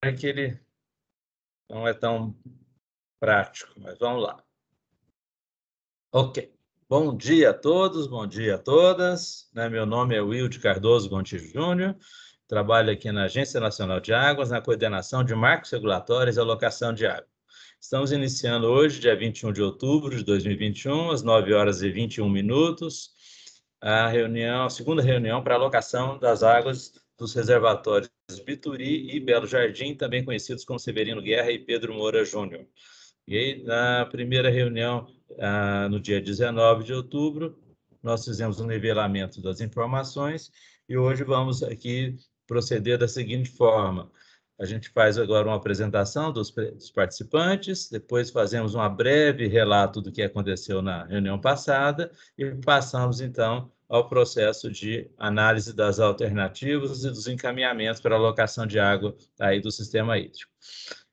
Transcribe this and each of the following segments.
É que ele não é tão prático, mas vamos lá. Ok. Bom dia a todos, bom dia a todas. Meu nome é Wilde Cardoso Gontijo Júnior, trabalho aqui na Agência Nacional de Águas, na coordenação de marcos regulatórios e alocação de água. Estamos iniciando hoje, dia 21 de outubro de 2021, às 9 horas e 21 minutos, a segunda reunião para alocação das águas dos reservatórios Bituri e Belo Jardim, também conhecidos como Severino Guerra e Pedro Moura Júnior. E aí, na primeira reunião, no dia 19 de outubro, nós fizemos um nivelamento das informações e hoje vamos aqui proceder da seguinte forma. A gente faz agora uma apresentação dos participantes, depois fazemos um breve relato do que aconteceu na reunião passada e passamos, então, ao processo de análise das alternativas e dos encaminhamentos para a alocação de água aí do sistema hídrico.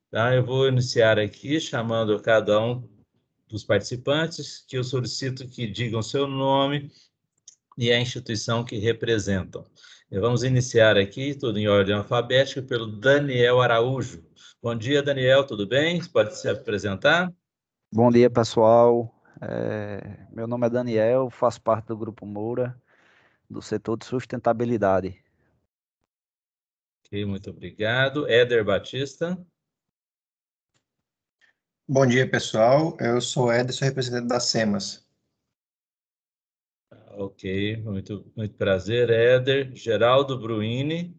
Então, eu vou iniciar aqui chamando cada um dos participantes, que eu solicito que digam seu nome e a instituição que representam. Vamos iniciar aqui, tudo em ordem alfabética, pelo Daniel Araújo. Bom dia, Daniel, tudo bem? Você pode se apresentar? Bom dia, pessoal. Meu nome é Daniel, faço parte do Grupo Moura, do setor de sustentabilidade. Ok, muito obrigado. Éder Batista. Bom dia, pessoal. Eu sou Éder, sou representante da SEMAS. Ok, muito prazer, Éder. Geraldo Bruini.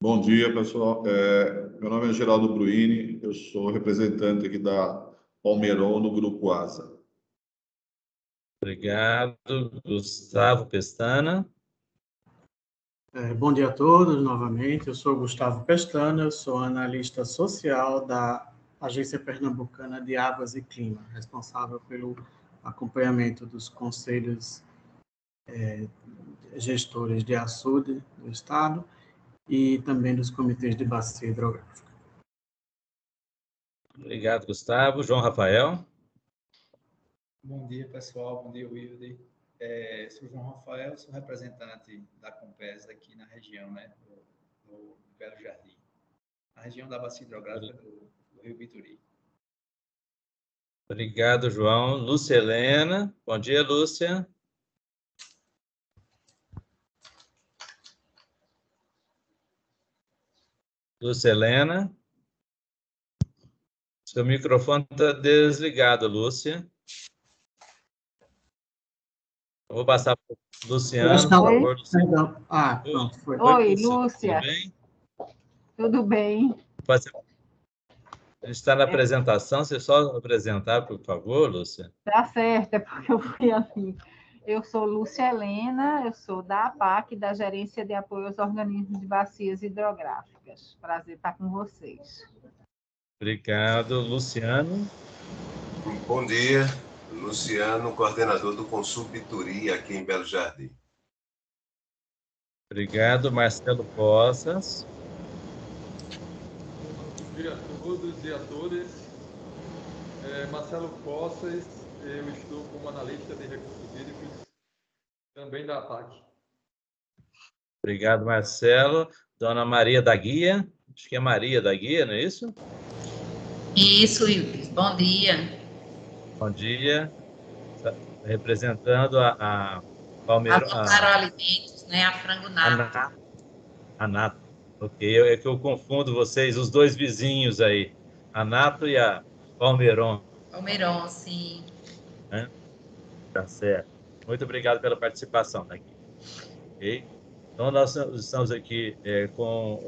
Bom dia, pessoal. Meu nome é Geraldo Bruini, eu sou representante aqui da Palmeiron, no Grupo ASA. Obrigado. Gustavo Pestana. Bom dia a todos, novamente. Eu sou Gustavo Pestana, eu sou analista social da Agência Pernambucana de Águas e Clima, responsável pelo acompanhamento dos conselhos gestores de açude do Estado e também dos comitês de bacia hidrográfica. Obrigado, Gustavo. João Rafael. Bom dia, pessoal. Bom dia, Wilde. Sou João Rafael, sou representante da Compes aqui na região, do Belo Jardim, na região da bacia hidrográfica do Rio Bituri. Obrigado, João. Lúcia Helena. Bom dia, Lúcia. Lúcia Helena. Seu microfone está desligado, Lúcia. Eu vou passar para o Luciano, por favor. Perdão. Pronto, foi. Oi, Lúcia. Tudo bem? Tudo bem. A gente está na apresentação, você só apresentar, por favor, Lúcia? Tá certo, é porque eu fui ali. Eu sou Lúcia Helena, eu sou da APAC, da Gerência de Apoio aos Organismos de Bacias Hidrográficas. Prazer estar com vocês. Obrigado. Luciano. Bom dia, Luciano, coordenador do Consul Bituri, aqui em Belo Jardim. Obrigado. Marcelo Poças. Bom dia a todos e a todas. Marcelo Poças, eu estou como analista de recursos hídricos, também da APAC. Obrigado, Marcelo. Dona Maria da Guia. Acho que é Maria da Guia, não é isso? Isso, Wildes. Bom dia. Bom dia. Representando a Palmeiras. A Claro Alimentos, né? A Frango Nato. A Nato. Ok, é que eu confundo vocês, os dois vizinhos aí. A Nato e a Palmeiron. Palmeiron, sim. Tá certo. Muito obrigado pela participação aqui. Ok? Então, nós estamos aqui com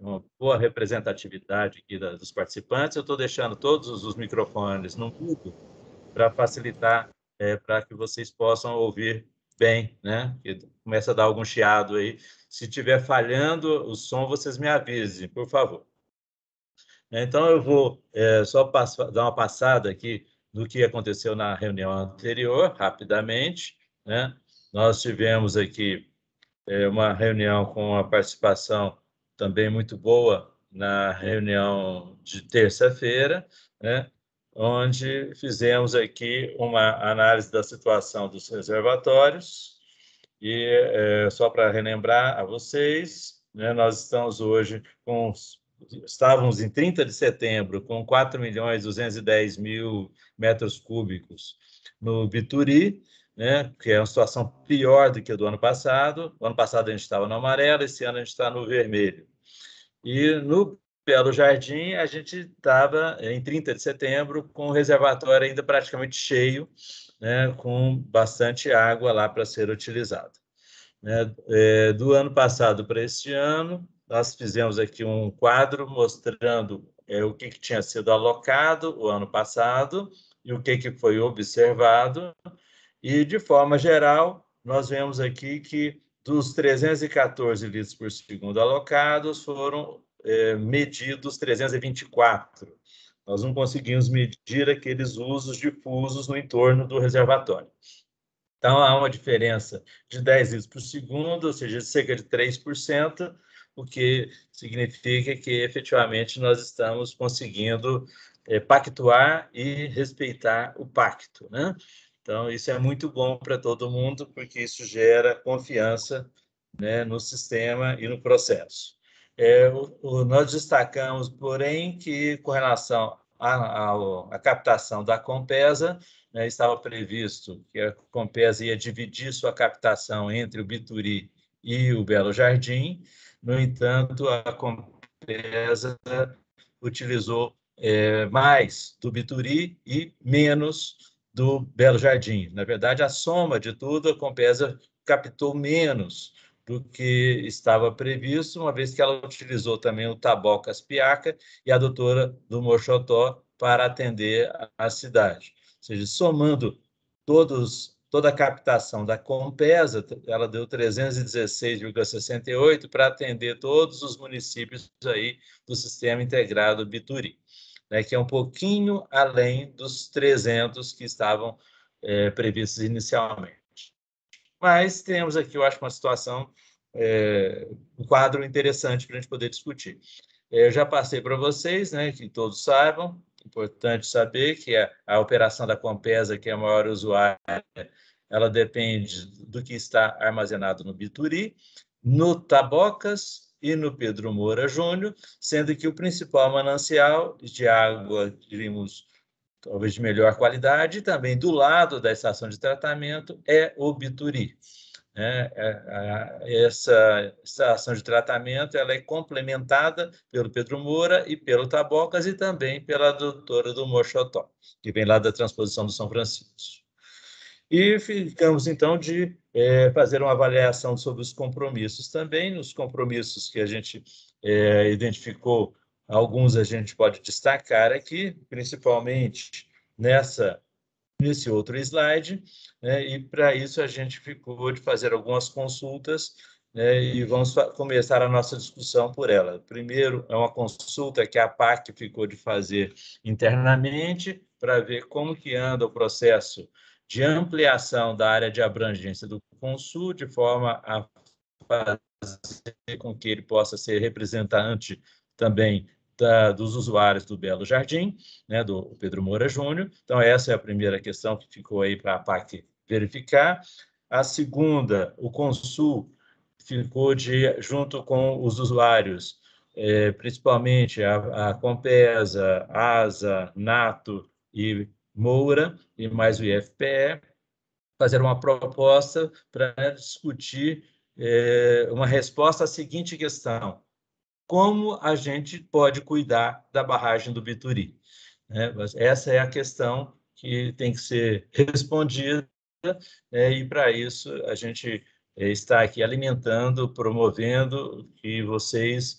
uma boa representatividade aqui dos participantes. Eu estou deixando todos os microfones no mudo para facilitar, para que vocês possam ouvir bem, né? Que começa a dar algum chiado aí. Se estiver falhando o som, vocês me avisem, por favor. Então, eu vou só dar uma passada aqui do que aconteceu na reunião anterior, rapidamente, né? Nós tivemos aqui uma reunião com a participação também muito boa na reunião de terça-feira, né? Onde fizemos aqui uma análise da situação dos reservatórios E só para relembrar a vocês, né, nós estamos hoje estávamos em 30 de setembro com 4.210.000 metros cúbicos no Bituri, né, que é uma situação pior do que a do ano passado. O ano passado a gente estava no amarelo, esse ano a gente está no vermelho. E no Belo Jardim, a gente estava em 30 de setembro com o reservatório ainda praticamente cheio, né, com bastante água lá para ser utilizada. Do ano passado para este ano, nós fizemos aqui um quadro mostrando o que tinha sido alocado o ano passado e o que foi observado. E, de forma geral, nós vemos aqui que dos 314 litros por segundo alocados, foram medidos 324. Nós não conseguimos medir aqueles usos difusos no entorno do reservatório. Então, há uma diferença de 10 litros por segundo, ou seja, cerca de 3%, o que significa que, efetivamente, nós estamos conseguindo pactuar e respeitar o pacto, né? Então, isso é muito bom para todo mundo, porque isso gera confiança, né, no sistema e no processo. Nós destacamos, porém, que, com relação à captação da Compesa, né, estava previsto que a Compesa ia dividir sua captação entre o Bituri e o Belo Jardim. No entanto, a Compesa utilizou mais do Bituri e menos do Belo Jardim. Na verdade, a soma de tudo, a Compesa captou menos do que estava previsto, uma vez que ela utilizou também o Tabocas-Piaca e a doutora do Moxotó para atender a cidade. Ou seja, somando toda a captação da Compesa, ela deu 316,68 para atender todos os municípios aí do Sistema Integrado Bituri, né, que é um pouquinho além dos 300 que estavam previstos inicialmente. Mas temos aqui, eu acho, uma situação, um quadro interessante para a gente poder discutir. Eu já passei para vocês, né, que todos saibam, importante saber que a operação da Compesa, que é a maior usuária, ela depende do que está armazenado no Bituri, no Tabocas e no Pedro Moura Júnior, sendo que o principal manancial de água, diríamos, talvez de melhor qualidade, e também do lado da estação de tratamento, é o Bituri. Essa estação de tratamento ela é complementada pelo Pedro Moura e pelo Tabocas e também pela doutora do Moxotó, que vem lá da transposição do São Francisco. E ficamos, então, de fazer uma avaliação sobre os compromissos também. Nos compromissos que a gente identificou, alguns a gente pode destacar aqui, principalmente nesse outro slide, né? E para isso a gente ficou de fazer algumas consultas, né? E vamos começar a nossa discussão por ela. Primeiro, é uma consulta que a PAC ficou de fazer internamente para ver como que anda o processo de ampliação da área de abrangência do Consul, de forma a fazer com que ele possa ser representante também dos usuários do Belo Jardim, né, do Pedro Moura Júnior. Então, essa é a primeira questão que ficou aí para a PAC verificar. A segunda, o Consul ficou junto com os usuários, principalmente a Compesa, ASA, NATO e Moura, e mais o IFPE, fazer uma proposta para discutir uma resposta à seguinte questão: como a gente pode cuidar da barragem do Bituri? Essa é a questão que tem que ser respondida, e para isso a gente está aqui alimentando, promovendo que vocês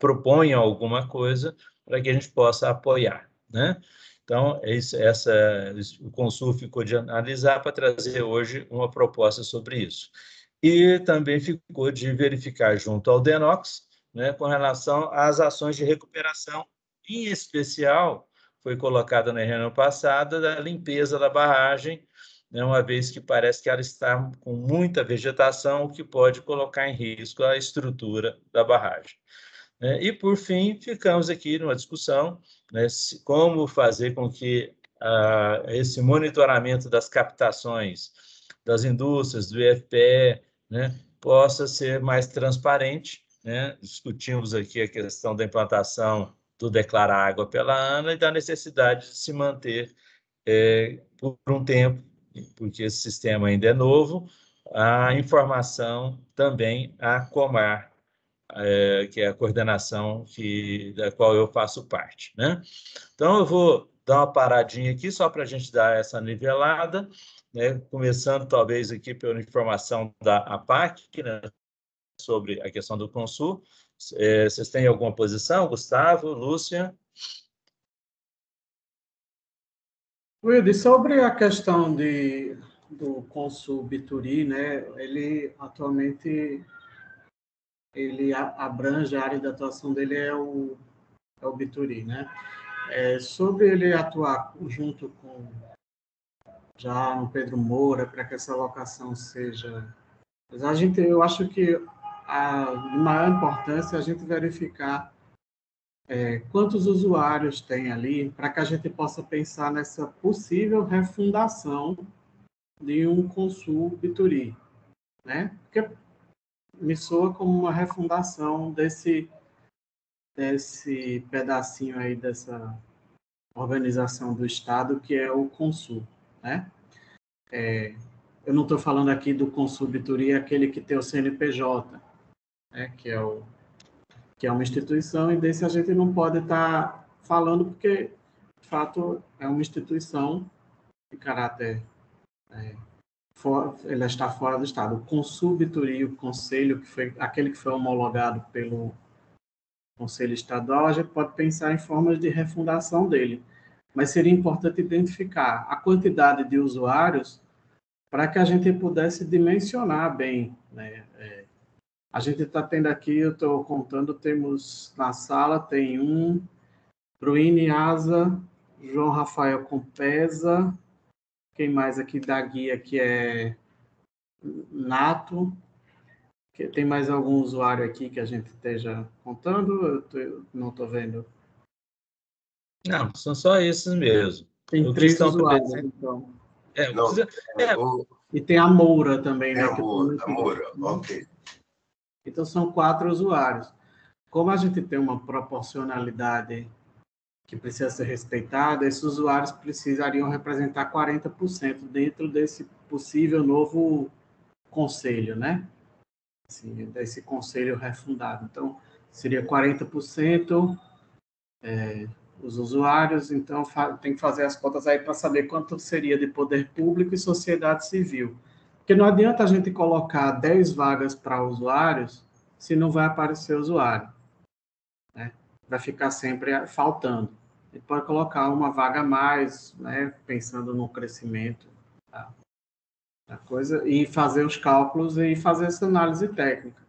proponham alguma coisa para que a gente possa apoiar, né? Então, o Consul ficou de analisar para trazer hoje uma proposta sobre isso. E também ficou de verificar junto ao DENOX, né, com relação às ações de recuperação, em especial, foi colocada na reunião passada, da limpeza da barragem, né, uma vez que parece que ela está com muita vegetação, o que pode colocar em risco a estrutura da barragem. E, por fim, ficamos aqui numa discussão, né, como fazer com que esse monitoramento das captações das indústrias, do IFPE, né, possa ser mais transparente, né? Discutimos aqui a questão da implantação do Declara Água pela ANA e da necessidade de se manter por um tempo, porque esse sistema ainda é novo, a informação também à Comar, que é a coordenação da qual eu faço parte, né? Então, eu vou dar uma paradinha aqui só para a gente dar essa nivelada, né? Começando talvez aqui pela informação da APAC, né? Sobre a questão do Consul. Vocês têm alguma posição, Gustavo, Lúcia? Wilde, sobre a questão do Consul Bituri, né, ele atualmente abrange, a área de atuação dele é o Bituri, né? Sobre ele atuar junto com já no Pedro Moura, para que essa locação seja... eu acho que de maior importância é a gente verificar quantos usuários tem ali, para que a gente possa pensar nessa possível refundação de um Consul Bituri, né? Porque me soa como uma refundação desse pedacinho aí dessa organização do Estado que é o Consul, né? Eu não estou falando aqui do Consul Bituri, aquele que tem o CNPJ, né? Que é uma instituição, e desse a gente não pode estar falando porque, de fato, é uma instituição de caráter ele está fora do Estado. O Consul Bituri, o conselho, que foi aquele que foi homologado pelo Conselho Estadual, a gente pode pensar em formas de refundação dele. Mas seria importante identificar a quantidade de usuários para que a gente pudesse dimensionar bem, né? A gente está tendo aqui, eu estou contando, temos na sala, tem Bruine Asa, João Rafael Compesa, quem mais aqui da guia que é Nato, tem mais algum usuário aqui que a gente esteja contando? Eu não estou vendo. Não, são só esses mesmo. Tem 3 usuários, então. E tem a Moura também, né? A Moura, ok. Então, são 4 usuários. Como a gente tem uma proporcionalidade que precisa ser respeitada, esses usuários precisariam representar 40% dentro desse possível novo conselho, né? Assim, desse conselho refundado. Então, seria 40% os usuários, então tem que fazer as contas aí para saber quanto seria de poder público e sociedade civil. Porque não adianta a gente colocar 10 vagas para usuários se não vai aparecer usuário, né? Vai ficar sempre faltando. A gente pode colocar uma vaga a mais, né, pensando no crescimento da coisa, e fazer os cálculos e fazer essa análise técnica.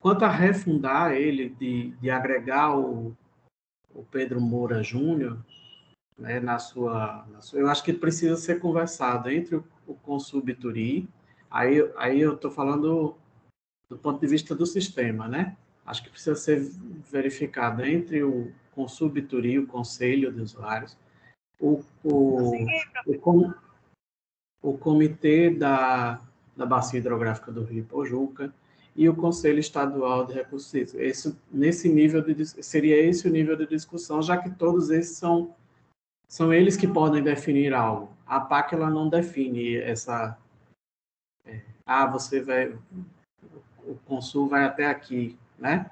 Quanto a refundar ele, de agregar o Pedro Moura Júnior, né, eu acho que precisa ser conversado entre o Consul Bituri, aí eu estou falando do ponto de vista do sistema, né? Acho que precisa ser verificado entre o Consul Bituri, o Conselho de Usuários, o Comitê da Bacia Hidrográfica do Rio Pojuca e o Conselho Estadual de Recursos Hídricos. Seria esse o nível de discussão, já que todos esses são eles que podem definir algo. A PAC ela não define essa... o Consul vai até aqui, né?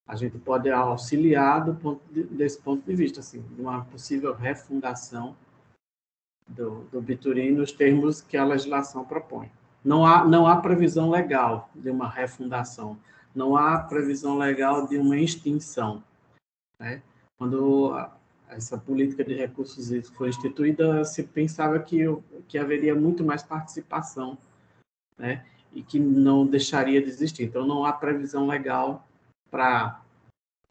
A gente pode auxiliar desse ponto de vista, assim, de uma possível refundação do Bituri nos termos que a legislação propõe. Não há previsão legal de uma refundação, não há previsão legal de uma extinção, né? Quando essa política de recursos hídricos foi instituída, se pensava que haveria muito mais participação, né? E que não deixaria de existir. Então, não há previsão legal para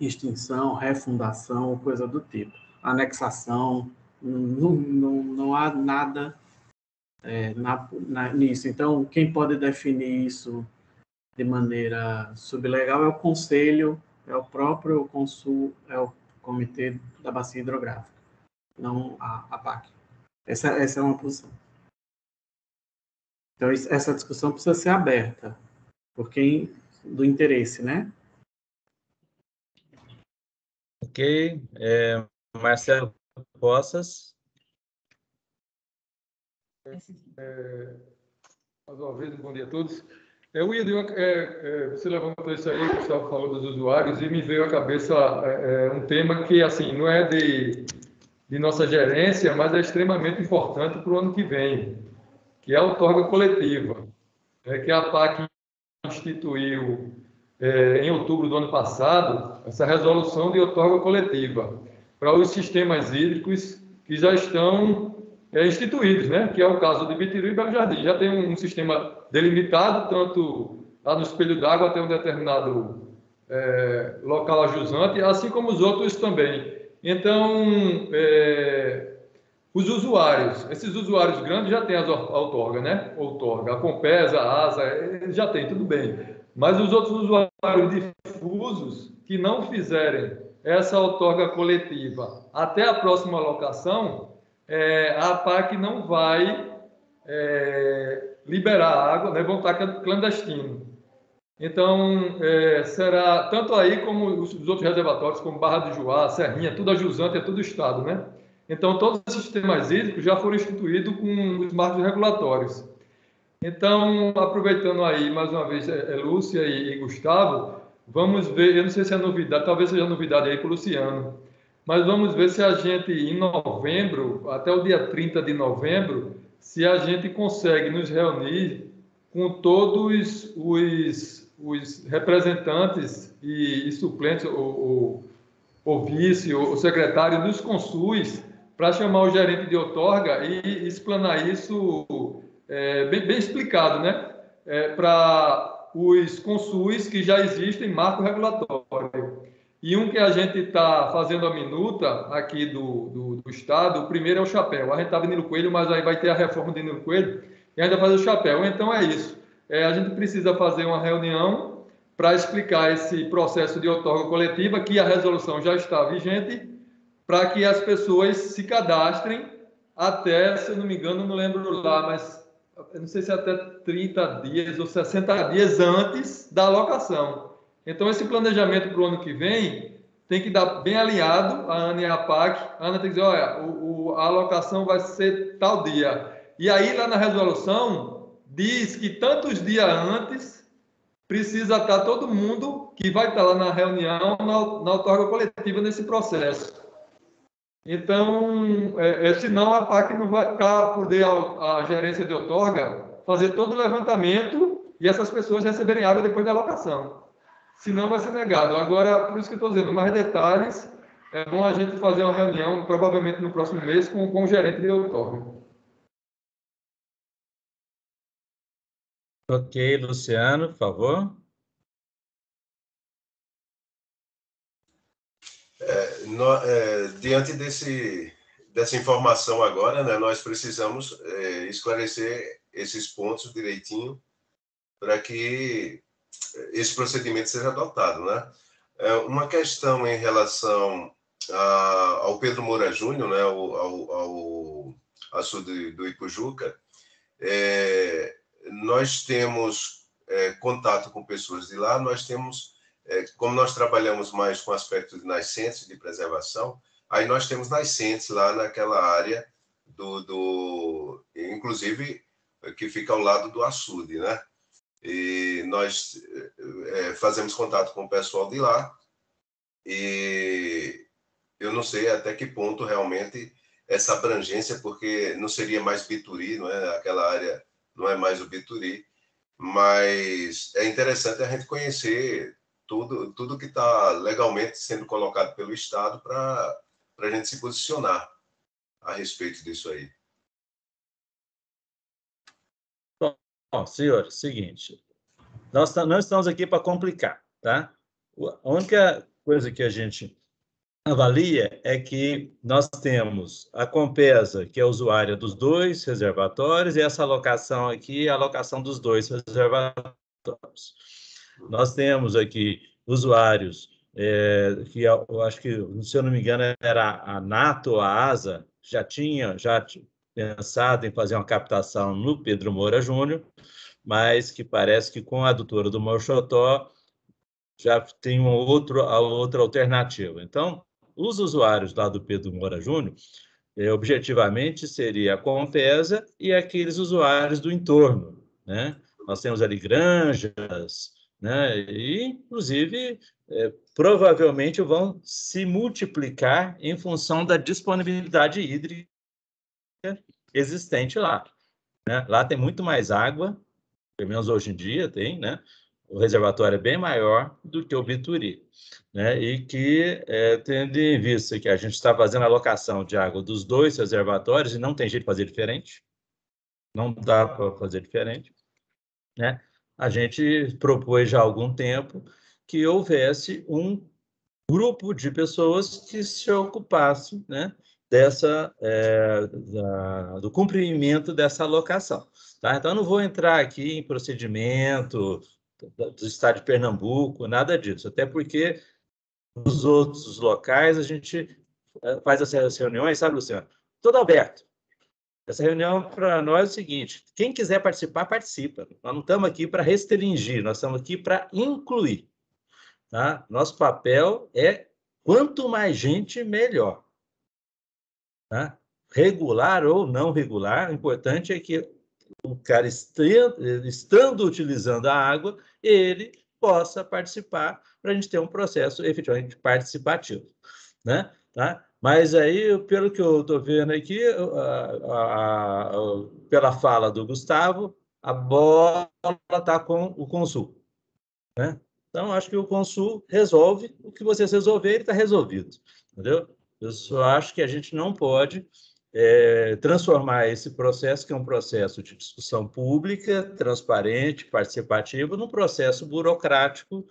extinção, refundação ou coisa do tipo. Anexação, não há nada nisso. Então, quem pode definir isso de maneira sublegal é o Conselho, é o próprio Consul, é o Comitê da Bacia Hidrográfica, não a PAC. Essa é uma posição. Então, essa discussão precisa ser aberta por quem do interesse, né? Ok. Marcelo Poças. Mais uma vez, bom dia a todos. Você levantou isso aí, o Gustavo falou dos usuários, e me veio à cabeça um tema que, assim, não é de nossa gerência, mas é extremamente importante para o ano que vem, que é a outorga coletiva, que a APAC instituiu em outubro do ano passado essa resolução de outorga coletiva para os sistemas hídricos que já estão instituídos, né? Que é o caso de Bitiru e Belo Jardim. Já tem um sistema delimitado, tanto lá no espelho d'água até um determinado local ajusante, assim como os outros também. Então, os usuários, esses usuários grandes já têm a outorga, né? Outorga, a Compesa, a ASA, eles já têm, tudo bem. Mas os outros usuários difusos que não fizerem essa outorga coletiva até a próxima alocação, a APAC não vai liberar água, né? Vão estar clandestino. Então, será tanto aí como os outros reservatórios, como Barra do Juá, Serrinha, tudo a jusante, é tudo Estado, né? Então, todos os sistemas hídricos já foram instituídos com os marcos regulatórios. Então, aproveitando aí, mais uma vez, Lúcia e Gustavo, vamos ver, eu não sei se é novidade, talvez seja novidade aí para o Luciano, mas vamos ver se a gente, em novembro, até o dia 30 de novembro, se a gente consegue nos reunir com todos os representantes e suplentes, ou vice, ou secretário dos consuls, para chamar o gerente de outorga e explanar isso bem explicado, né? Para os consuls que já existem marco regulatório. E um que a gente está fazendo a minuta aqui do Estado, o primeiro é o chapéu. A gente estava em Nilo Coelho, mas aí vai ter a reforma de Nilo Coelho e ainda fazer o chapéu. Então é isso. A gente precisa fazer uma reunião para explicar esse processo de outorga coletiva, que a resolução já está vigente, para que as pessoas se cadastrem até, se eu não me engano, não lembro lá, mas eu não sei se é até 30 dias ou 60 dias antes da alocação. Então, esse planejamento para o ano que vem tem que dar bem alinhado, a ANA e a APAC. A ANA tem que dizer, olha, a alocação vai ser tal dia. E aí, lá na resolução, diz que tantos dias antes precisa estar todo mundo que vai estar lá na reunião, na outorga coletiva, nesse processo. Então, senão a APAC não vai poder, a gerência de outorga, fazer todo o levantamento e essas pessoas receberem água depois da alocação. Senão vai ser negado. Agora, por isso que eu estou dizendo, mais detalhes, é bom a gente fazer uma reunião, provavelmente no próximo mês, com o gerente de outorga. Ok, Luciano, por favor. Diante dessa informação agora, né, nós precisamos esclarecer esses pontos direitinho para que esse procedimento seja adotado, né? Uma questão em relação ao Pedro Moura Júnior, né, ao açude do Ipujuca, nós temos contato com pessoas de lá, nós temos, como nós trabalhamos mais com aspectos de nascentes, de preservação, aí nós temos nascentes lá naquela área inclusive, que fica ao lado do açude, né? E nós fazemos contato com o pessoal de lá e eu não sei até que ponto realmente essa abrangência, porque não seria mais Bituri, não é? Aquela área não é mais o Bituri, mas é interessante a gente conhecer tudo que está legalmente sendo colocado pelo Estado para a gente se posicionar a respeito disso aí. Bom, senhores, seguinte, nós não estamos aqui para complicar, tá? A única coisa que a gente avalia é que nós temos a Compesa, que é usuária dos dois reservatórios, e essa alocação aqui é a alocação dos dois reservatórios. Nós temos aqui usuários, que eu acho que, se eu não me engano, era a NATO, a ASA, já pensado em fazer uma captação no Pedro Moura Júnior, mas que parece que com a adutora do Mochotó já tem a outra alternativa. Então, os usuários lá do Pedro Moura Júnior, objetivamente, seria a Compesa e aqueles usuários do entorno, né? Nós temos ali granjas, né? E, inclusive, provavelmente vão se multiplicar em função da disponibilidade hídrica existente lá, né? Lá tem muito mais água, pelo menos hoje em dia tem, né? O reservatório é bem maior do que o Bituri, né? E que, tendo em vista que a gente está fazendo a alocação de água dos 2 reservatórios, e não tem jeito de fazer diferente, não dá para fazer diferente, né? A gente propôs já há algum tempo que houvesse um grupo de pessoas que se ocupasse, né, do cumprimento dessa alocação. Tá? Então, eu não vou entrar aqui em procedimento do Estado de Pernambuco, nada disso, até porque nos outros locais a gente faz essas reuniões, sabe, Luciano? Tudo aberto. Essa reunião, para nós, é o seguinte: quem quiser participar, participa. Nós não estamos aqui para restringir, nós estamos aqui para incluir. Tá? Nosso papel é quanto mais gente, melhor. Tá? Regular ou não regular, o importante é que o cara, estando utilizando a água, ele possa participar para a gente ter um processo efetivamente participativo, né? Tá? Mas aí, pelo que eu estou vendo aqui, pela fala do Gustavo, a bola está com o Consul, né? Então, acho que o Consul resolve o que vocês resolverem, está resolvido, entendeu? Eu só acho que a gente não pode transformar esse processo, que é um processo de discussão pública, transparente, participativo, num processo burocrático,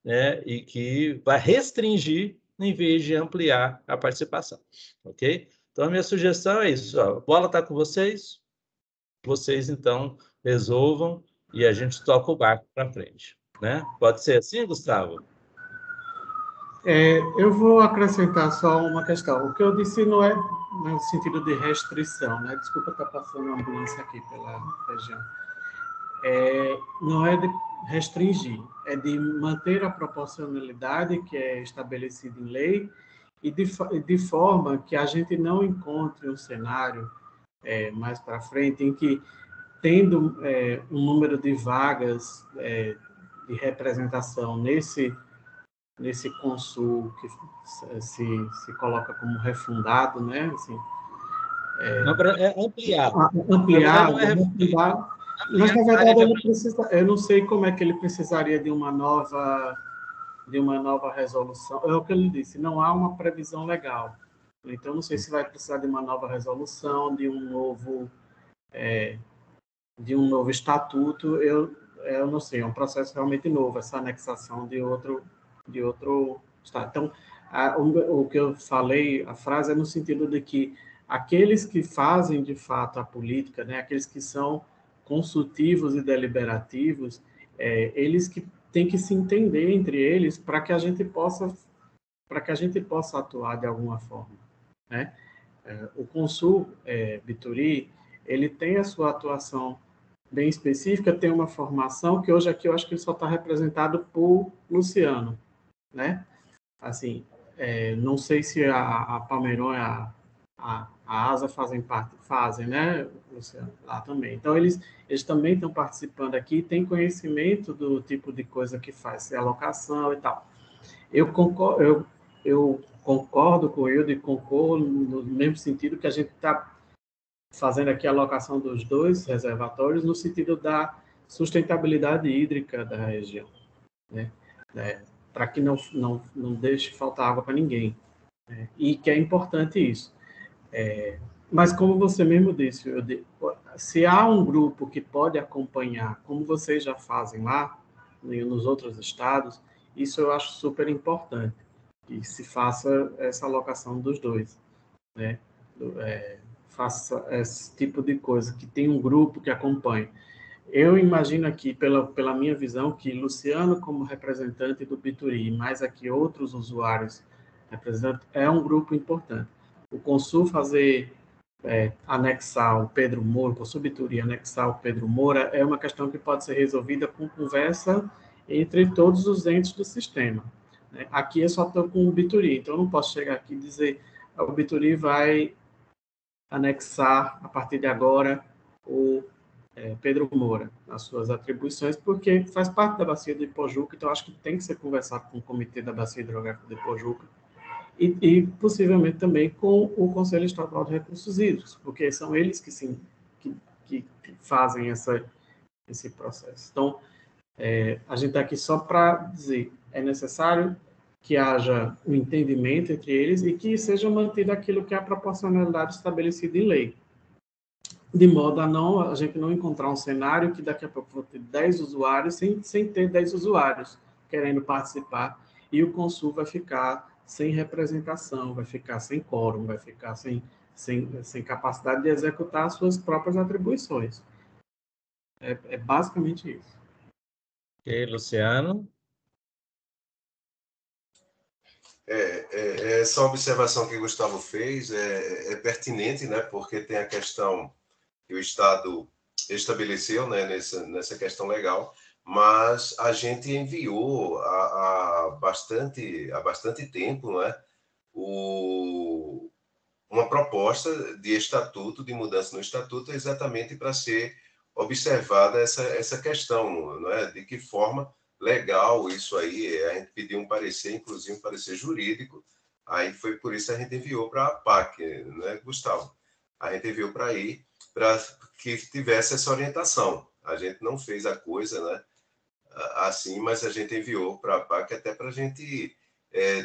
né, e que vai restringir em vez de ampliar a participação, ok? Então, a minha sugestão é isso, ó, a bola está com vocês, então, resolvam e a gente toca o barco para frente, né? Pode ser assim, Gustavo? Eu vou acrescentar só uma questão. O que eu disse não é no sentido de restrição, né? Desculpa estar passando uma ambulância aqui pela região. Não é de restringir, é de manter a proporcionalidade que é estabelecida em lei e de forma que a gente não encontre um cenário mais para frente em que, tendo um número de vagas de representação nesse Consul que se coloca como refundado, né? Assim, ampliado, refundado. Mas, na verdade, eu não sei como é que ele precisaria de uma nova resolução. É o que ele disse, não há uma previsão legal. Então, não sei se vai precisar de uma nova resolução, de um novo estatuto. Eu não sei, é um processo realmente novo, essa anexação de outro estado. Então, o que eu falei, a frase é no sentido de que aqueles que fazem, de fato, a política, né, aqueles que são consultivos e deliberativos, eles que têm que se entender entre eles para que a gente possa atuar de alguma forma, né? O Consul Bituri, ele tem a sua atuação bem específica, tem uma formação que hoje aqui eu acho que ele só está representado por Luciano, né? Assim, não sei se a Palmeiron e a ASA fazem, né, Luciano? Lá também. Então, eles também estão participando aqui, têm conhecimento do tipo de coisa que faz, se alocação e tal. Eu concordo com o Hildo e concordo no mesmo sentido que a gente está fazendo aqui a alocação dos 2 reservatórios no sentido da sustentabilidade hídrica da região, né? Para que não deixe faltar água para ninguém, né? E que é importante isso. Mas, como você mesmo disse, se há um grupo que pode acompanhar, como vocês já fazem lá, nos outros estados, isso eu acho super importante, que se faça essa alocação dos 2, né? Faça esse tipo de coisa, que tem um grupo que acompanhe. Eu imagino aqui, pela minha visão, que Luciano, como representante do Bituri, mais aqui outros usuários representantes, é um grupo importante. O Consul fazer anexar o Pedro Moura, por subituria, anexar o Pedro Moura, é uma questão que pode ser resolvida com conversa entre todos os entes do sistema. Né? Aqui eu só estou com o Bituri, então eu não posso chegar aqui e dizer o Bituri vai anexar, a partir de agora, o Pedro Moura, as suas atribuições, porque faz parte da Bacia do Ipojuca, então acho que tem que ser conversado com o Comitê da Bacia Hidrográfica do Ipojuca, e possivelmente também com o Conselho Estadual de Recursos Hídricos, porque são eles que fazem esse processo. Então, a gente está aqui só para dizer, é necessário que haja um entendimento entre eles e que seja mantido aquilo que é a proporcionalidade estabelecida em lei, de modo a gente não encontrar um cenário que daqui a pouco vou ter 10 usuários sem ter 10 usuários querendo participar, e o Consul vai ficar sem representação, vai ficar sem quórum, vai ficar sem capacidade de executar as suas próprias atribuições. É basicamente isso. Ok, Luciano? Essa observação que o Gustavo fez é pertinente, né? Porque tem a questão que o Estado estabeleceu, né, nessa questão legal, mas a gente enviou há bastante tempo, né, uma proposta de estatuto, de mudança no estatuto, exatamente para ser observada essa questão, né, de que forma legal isso aí. A gente pediu um parecer, inclusive um parecer jurídico, aí foi por isso que a gente enviou para a PAC, né, Gustavo? A gente enviou para aí, para que tivesse essa orientação. A gente não fez a coisa, né, assim, mas a gente enviou para a PAC até para a gente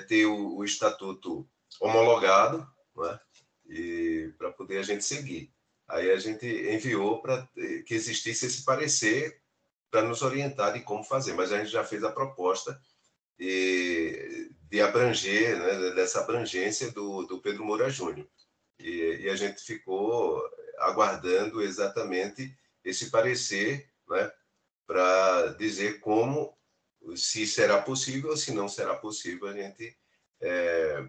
ter o estatuto homologado, né, e para poder a gente seguir. Aí a gente enviou para que existisse esse parecer para nos orientar de como fazer, mas a gente já fez a proposta de abranger, né, dessa abrangência do Pedro Moura Júnior. E a gente ficou aguardando exatamente esse parecer, né, para dizer como, se será possível ou se não será possível a gente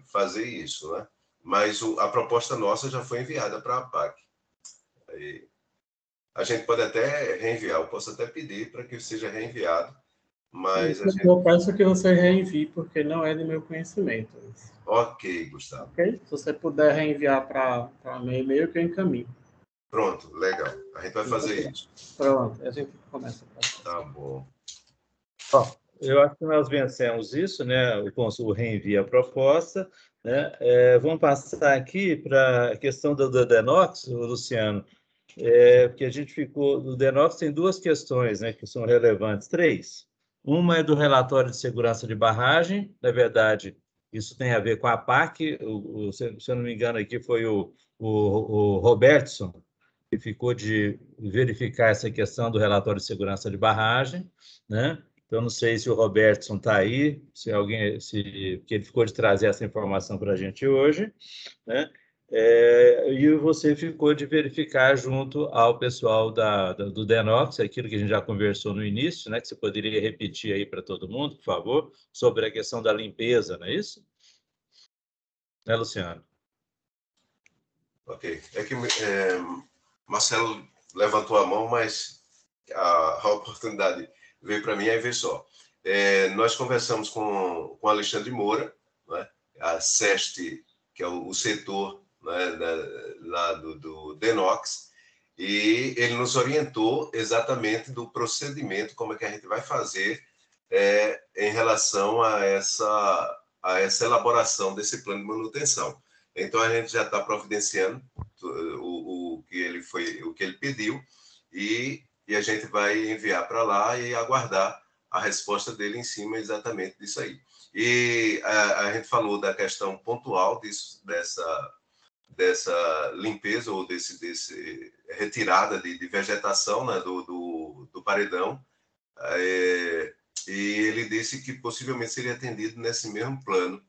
fazer isso, né? Mas a proposta nossa já foi enviada para a PAC. Aí, a gente pode até reenviar, eu posso até pedir para que seja reenviado, mas eu peço que você reenvie, porque não é de meu conhecimento. Ok, Gustavo. Ok? Se você puder reenviar para meu e-mail, que eu encaminho. Pronto, legal. A gente vai fazer isso. Pronto, a gente começa. Tá bom. Bom, eu acho que nós vencemos isso, né? O Consul reenvia a proposta, né? Vamos passar aqui para a questão do Denox, Luciano, porque a gente ficou... O Denox tem duas questões, né, que são relevantes, três. Uma é do relatório de segurança de barragem, na verdade, isso tem a ver com a PAC, se eu não me engano aqui foi o Robertson, que ficou de verificar essa questão do relatório de segurança de barragem, né? Então, não sei se o Robertson está aí, porque ele ficou de trazer essa informação para a gente hoje, né? E você ficou de verificar junto ao pessoal do Denox, aquilo que a gente já conversou no início, né? Que você poderia repetir aí para todo mundo, por favor, sobre a questão da limpeza, não é isso? Né, Luciano? Ok. É que Marcelo levantou a mão, mas a oportunidade veio para mim, aí veio só. Nós conversamos com Alexandre Moura, né, a SEST, que é o setor, né, lá do Denox, e ele nos orientou exatamente do procedimento, como é que a gente vai fazer em relação a essa elaboração desse plano de manutenção. Então, a gente já está providenciando o que ele pediu, e a gente vai enviar para lá e aguardar a resposta dele em cima exatamente disso aí. E a gente falou da questão pontual dessa limpeza ou desse retirada de vegetação, né, do paredão, e ele disse que possivelmente seria atendido nesse mesmo plano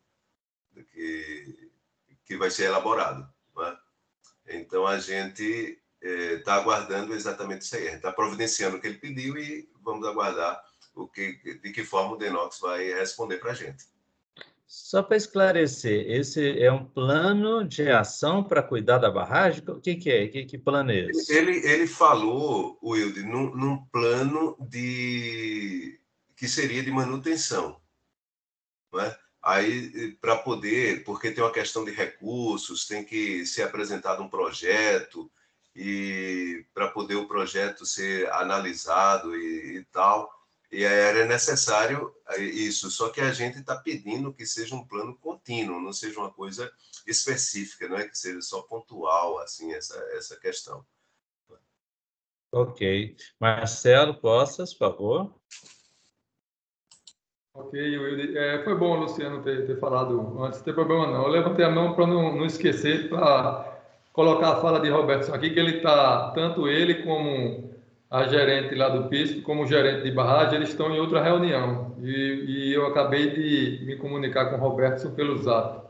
que vai ser elaborado, né? Então, a gente está aguardando exatamente isso aí. A gente está providenciando o que ele pediu e vamos aguardar de que forma o Denox vai responder para a gente. Só para esclarecer, esse é um plano de ação para cuidar da barragem? O que é? Que plano é esse? Ele falou, Wilde, num plano que seria de manutenção, não é? Aí, para poder, porque tem uma questão de recursos, tem que ser apresentado um projeto, e para poder o projeto ser analisado e tal, e era necessário isso, só que a gente está pedindo que seja um plano contínuo, não seja uma coisa específica, não é que seja só pontual, assim, essa questão. Ok. Marcelo Postas, por favor. Ok, Wilde. Foi bom o Luciano ter falado antes, não tem problema não. Eu levantei a mão para não esquecer, para colocar a fala de Robertson aqui, que ele está, tanto ele como a gerente lá do PISP, como o gerente de barragem, eles estão em outra reunião. E eu acabei de me comunicar com o Robertson pelo Zap.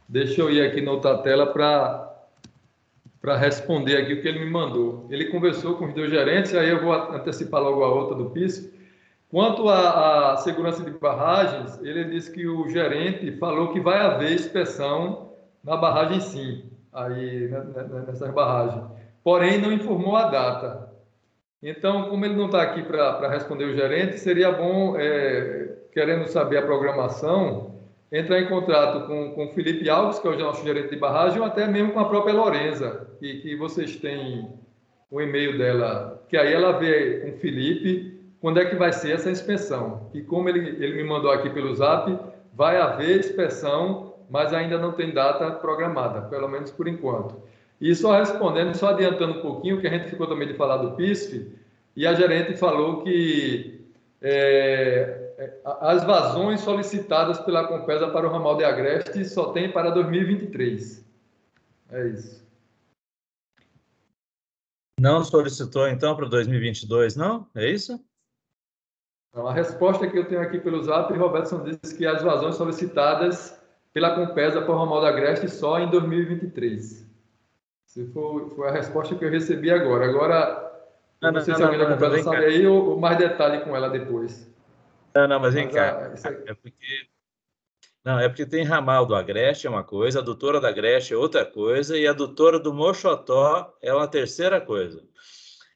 Deixa eu ir aqui na outra tela para responder aqui o que ele me mandou. Ele conversou com os 2 gerentes, aí eu vou antecipar logo a outra do PISP. Quanto à segurança de barragens, ele disse que o gerente falou que vai haver inspeção na barragem, sim, aí nessas barragens. Porém, não informou a data. Então, como ele não está aqui para responder o gerente, seria bom, querendo saber a programação, entrar em contato com o Felipe Alves, que é o nosso gerente de barragem, ou até mesmo com a própria Lorenza, que vocês têm o e-mail dela, que aí ela vê com o Felipe quando é que vai ser essa inspeção. E como ele me mandou aqui pelo Zap, vai haver inspeção, mas ainda não tem data programada, pelo menos por enquanto. E só respondendo, só adiantando um pouquinho, que a gente ficou também de falar do PISF, e a gerente falou que as vazões solicitadas pela Compesa para o ramal de Agreste só tem para 2023. É isso. Não solicitou, então, para 2022, não? É isso? Então, a resposta que eu tenho aqui pelo Zap, Robertson disse que as vazões solicitadas pela Compesa para o ramal de Agreste só em 2023. Se foi a resposta que eu recebi agora. Agora, eu não sei se alguém da Compesa sabe aí, ou mais detalhe com ela depois. Não, mas vem cá. É porque tem ramal do Agreste é uma coisa, a adutora da Agreste é outra coisa, e a adutora do Moxotó é uma terceira coisa.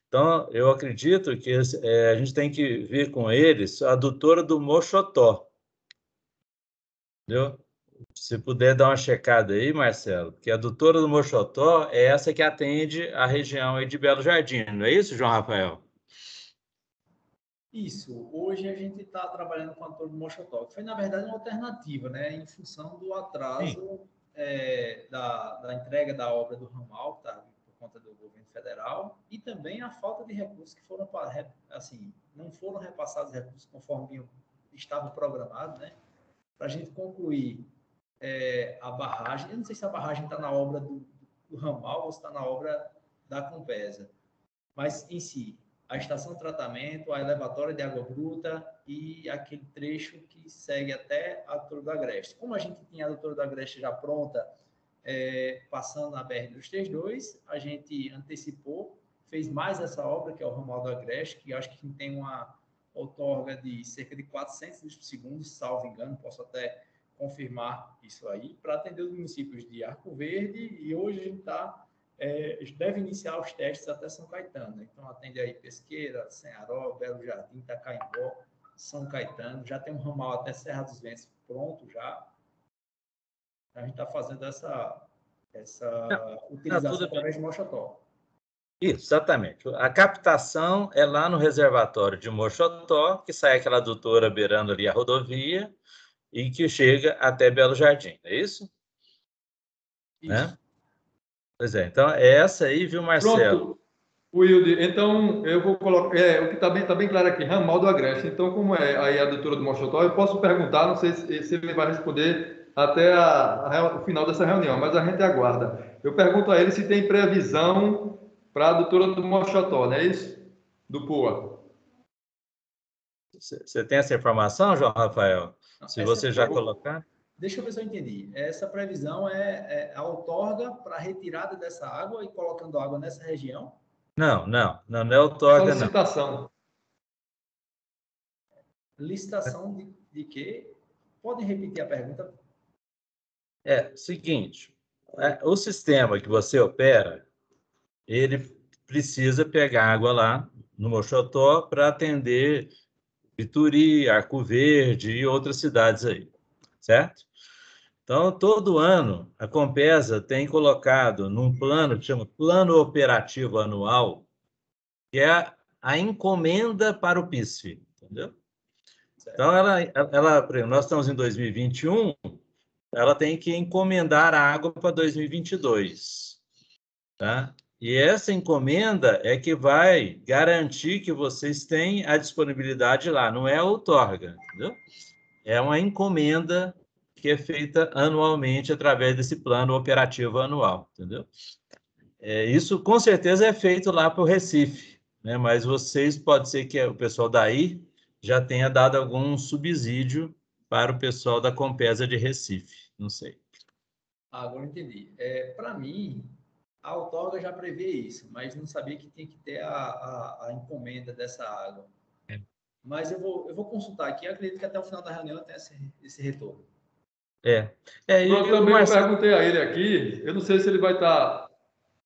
Então, eu acredito que a gente tem que vir com eles a adutora do Moxotó. Entendeu? Se puder dar uma checada aí, Marcelo, porque a adutora do Moxotó é essa que atende a região aí de Belo Jardim, não é isso, João Rafael? Isso. Hoje a gente está trabalhando com a adutora do Moxotó, que foi, na verdade, uma alternativa, né, em função do atraso da entrega da obra do ramal, tá, por conta do governo federal, e também a falta de recursos que foram, assim, não foram repassados recursos conforme estava programado, né, para a gente concluir a barragem. Eu não sei se a barragem está na obra do ramal ou se está na obra da Compesa, mas em si, a estação de tratamento, a elevatória de água bruta e aquele trecho que segue até a adutora do Agreste. Como a gente tinha a adutora do Agreste já pronta, passando na BR-232, a gente antecipou, fez mais essa obra, que é o ramal do Agreste, que acho que tem uma outorga de cerca de 400 litros por segundo, salvo engano, posso até confirmar isso aí, para atender os municípios de Arco Verde, e hoje a gente deve iniciar os testes até São Caetano. Então, atende aí Pesqueira, Senharó, Belo Jardim, Itacaimbó, São Caetano. Já tem um ramal até Serra dos Ventos pronto já. A gente está fazendo essa utilização através de Moxotó. Isso, exatamente. A captação é lá no reservatório de Moxotó, que sai aquela adutora beirando ali a rodovia e que chega até Belo Jardim, é isso? Isso. Né? Pois é, então é essa aí, viu, Marcelo? Pronto, Wilde, então eu vou colocar, o que está bem claro aqui, ramal do Agreste. Então, como é aí a doutora do Moxotó, eu posso perguntar, não sei se ele vai responder até o final dessa reunião, mas a gente aguarda. Eu pergunto a ele se tem previsão para a doutora do Moxotó, não é isso? Do POA. Você tem essa informação, João Rafael? Se você já colocar... Deixa eu ver se eu entendi. Essa previsão é a outorga para a retirada dessa água e colocando água nessa região? Não é outorga, solicitação. Licitação de quê? Podem repetir a pergunta? Seguinte, o sistema que você opera, ele precisa pegar água lá no Mochotó para atender Ituri, Arco Verde e outras cidades aí, certo? Então, todo ano, a Compesa tem colocado num plano que chama Plano Operativo Anual, que é a encomenda para o PISF, entendeu? Então, por exemplo, nós estamos em 2021, ela tem que encomendar a água para 2022, tá? E essa encomenda é que vai garantir que vocês têm a disponibilidade lá, não é a outorga, entendeu? É uma encomenda que é feita anualmente através desse plano operativo anual, entendeu? Isso com certeza é feito lá para o Recife, né? Mas vocês, pode ser que o pessoal daí já tenha dado algum subsídio para o pessoal da Compesa de Recife, não sei. Agora eu entendi. Para mim, a outorga já prevê isso, mas não sabia que tinha que ter a encomenda dessa água. Mas eu vou consultar aqui, eu acredito que até o final da reunião eu tenha esse retorno. Eu também perguntei a ele aqui, eu não sei se ele vai estar...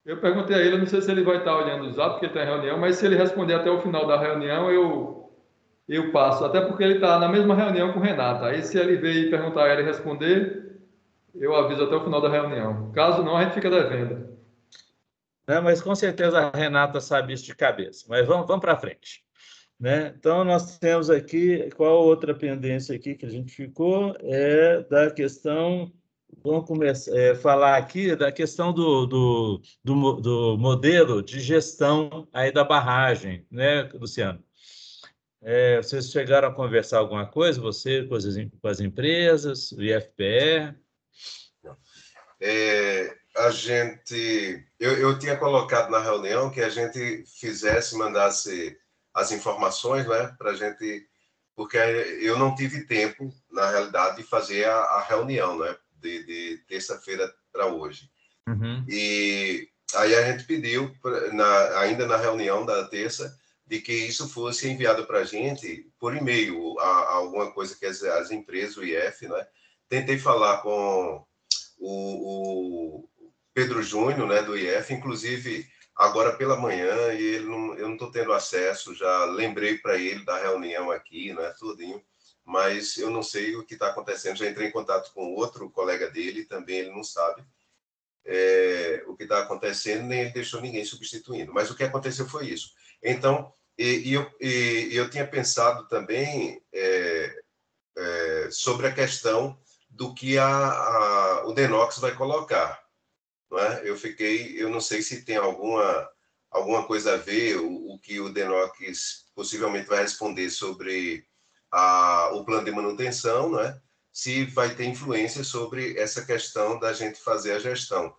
Eu perguntei a ele, eu não sei se ele vai estar olhando o Zap, porque está em reunião, mas se ele responder até o final da reunião, eu passo, até porque ele está na mesma reunião com o Renato. Aí se ele vir perguntar e ele responder, eu aviso até o final da reunião. Caso não, a gente fica devendo. Não, mas com certeza a Renata sabe isso de cabeça. Mas vamos para frente, né? Então, nós temos aqui, qual outra pendência aqui que a gente ficou? É da questão, vamos começar a falar aqui da questão do modelo de gestão aí da barragem, né, Luciano? Vocês chegaram a conversar alguma coisa, você com as empresas, o IFPE? Eu tinha colocado na reunião que a gente mandasse as informações, né, para a gente, porque eu não tive tempo, na realidade, de fazer a reunião, né, de terça-feira para hoje. Uhum. E aí a gente pediu, ainda na reunião da terça, de que isso fosse enviado para a gente por e-mail, alguma coisa que as empresas, o IF, né, tentei falar com o Pedro Júnior, né, do IF, inclusive agora pela manhã, e eu não estou tendo acesso, já lembrei para ele da reunião aqui, né, tudinho, mas eu não sei o que está acontecendo, já entrei em contato com outro colega dele, também ele não sabe o que está acontecendo, nem ele deixou ninguém substituindo, mas o que aconteceu foi isso. Então, eu tinha pensado também sobre a questão do que o Denox vai colocar, não é? Eu não sei se tem alguma coisa a ver o que o Denox possivelmente vai responder sobre o plano de manutenção, não é? Se vai ter influência sobre essa questão da gente fazer a gestão,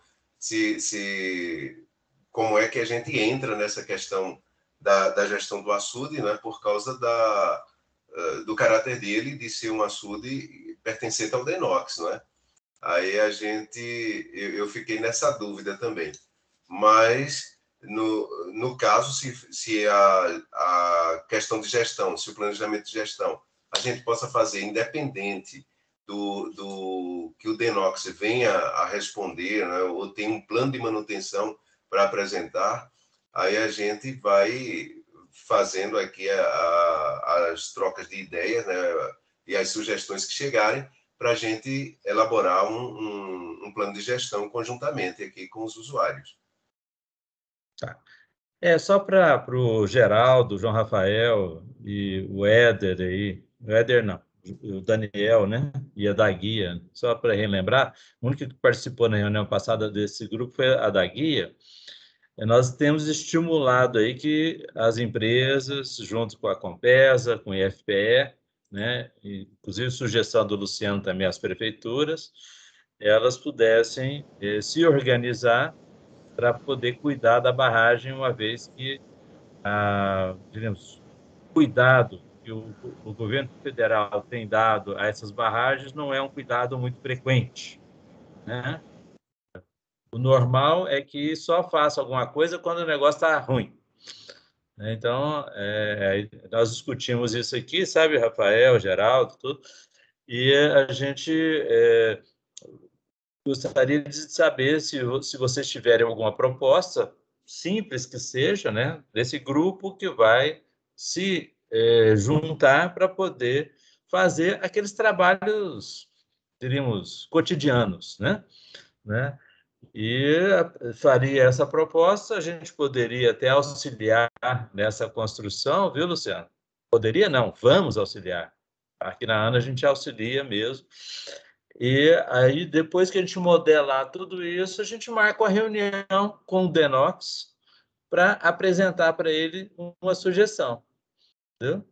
como é que a gente entra nessa questão da gestão do açude, né? Por causa do caráter dele de ser um açude pertencente ao Denox, não é? Aí eu fiquei nessa dúvida também. Mas, no caso, se a questão de gestão, se o planejamento de gestão, a gente possa fazer independente do que o Denox venha a responder, né, ou tem um plano de manutenção para apresentar, aí a gente vai fazendo aqui as trocas de ideias, né, e as sugestões que chegarem, para a gente elaborar um plano de gestão conjuntamente aqui com os usuários. Tá. Só para o Geraldo, o João Rafael e o Éder aí, o Éder não, o Daniel, né, e a da Guia, só para relembrar, o único que participou na reunião passada desse grupo foi a da Guia. Nós temos estimulado aí que as empresas, junto com a Compesa, com o IFPE, né, inclusive sugestão do Luciano também às prefeituras, elas pudessem se organizar para poder cuidar da barragem, uma vez que, digamos, cuidado que o governo federal tem dado a essas barragens não é um cuidado muito frequente, né? O normal é que só faça alguma coisa quando o negócio está ruim. Então, nós discutimos isso aqui, sabe, Rafael, Geraldo, tudo, e a gente gostaria de saber se vocês tiverem alguma proposta, simples que seja, né, desse grupo que vai se juntar para poder fazer aqueles trabalhos, diríamos, cotidianos, né? E faria essa proposta, a gente poderia até auxiliar nessa construção, viu, Luciano? Poderia não, vamos auxiliar. Aqui na ANA a gente auxilia mesmo. E aí, depois que a gente modelar tudo isso, a gente marca uma reunião com o Denox para apresentar para ele uma sugestão. Entendeu?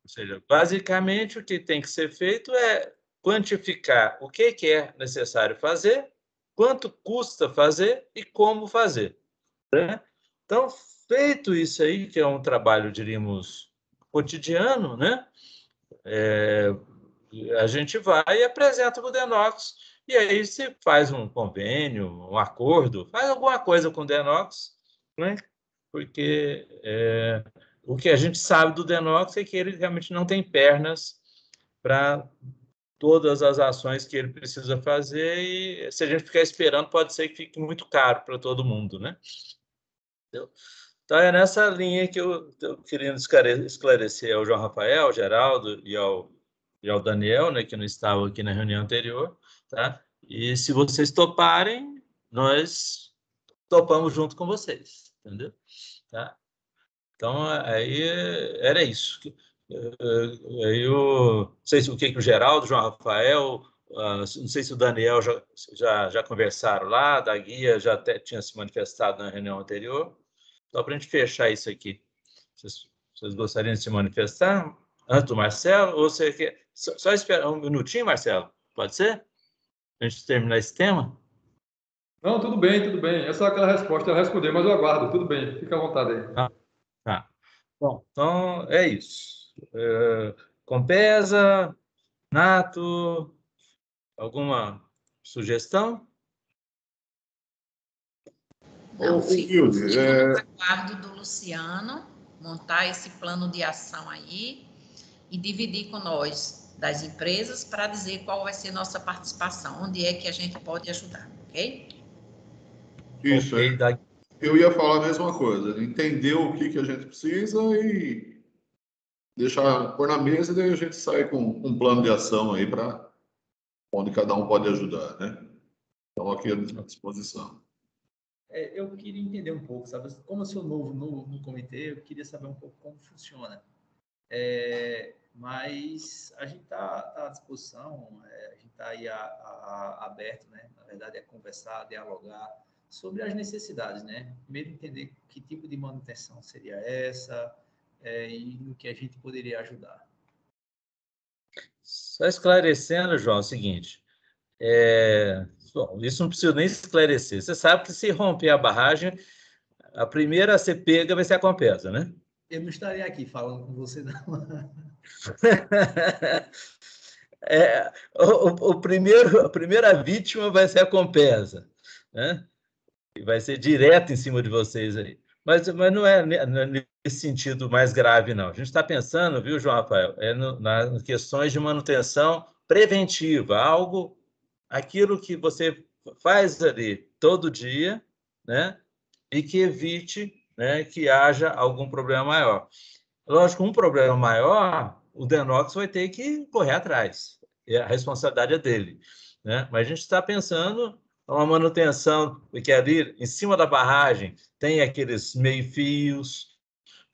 Ou seja, basicamente, o que tem que ser feito é quantificar o que é necessário fazer, quanto custa fazer e como fazer. Né? Então, feito isso aí, que é um trabalho, diríamos, cotidiano, né? A gente vai e apresenta para o Denox, e aí se faz um convênio, um acordo, faz alguma coisa com o Denox, né? Porque o que a gente sabe do Denox é que ele realmente não tem pernas para todas as ações que ele precisa fazer, e se a gente ficar esperando, pode ser que fique muito caro para todo mundo, né? Entendeu? Então, é nessa linha que eu queria esclarecer ao João Rafael, ao Geraldo e ao Daniel, né, que não estavam aqui na reunião anterior, tá? E se vocês toparem, nós topamos junto com vocês, entendeu? Tá? Então, aí era isso. Eu não sei se o que o Geraldo, o João Rafael, não sei se o Daniel já conversaram lá, da guia já até tinha se manifestado na reunião anterior. Só para a gente fechar isso aqui. Vocês gostariam de se manifestar antes do Marcelo? Ou você quer... Só esperar um minutinho, Marcelo? Pode ser? Para a gente terminar esse tema? Não, tudo bem, tudo bem. Essa é aquela resposta, eu responder, mas eu aguardo. Tudo bem, fica à vontade aí. Tá. Bom, então é isso. Compesa, Nato, alguma sugestão? Não, fico no aguardo do Luciano montar esse plano de ação aí e dividir com nós das empresas para dizer qual vai ser nossa participação, onde é que a gente pode ajudar, ok? Isso, eu ia falar a mesma coisa, entender o que a gente precisa e pôr na mesa, e daí a gente sai com um plano de ação aí para onde cada um pode ajudar, né? Então, aqui à disposição. Eu queria entender um pouco, sabe? Como eu sou novo no comitê, eu queria saber um pouco como funciona. Mas a gente está à disposição, a gente está aí aberto, né? Na verdade, a conversar, a dialogar sobre as necessidades, né? Primeiro, entender que tipo de manutenção seria essa e no que a gente poderia ajudar. Só esclarecendo, João, é o seguinte, bom, isso não precisa nem esclarecer. Você sabe que se romper a barragem, a primeira a ser pega vai ser a Compesa, né? Eu não estaria aqui falando com você, não. A primeira vítima vai ser a Compesa, né? E vai ser direto em cima de vocês aí. Mas não é nesse sentido mais grave, não. A gente está pensando, viu, João Rafael, nas questões de manutenção preventiva, aquilo que você faz ali todo dia, né? E que evite, né, que haja algum problema maior. Lógico, um problema maior, o Denox vai ter que correr atrás. A responsabilidade é dele, né? Mas a gente está pensando uma manutenção, porque ali em cima da barragem tem aqueles meio-fios,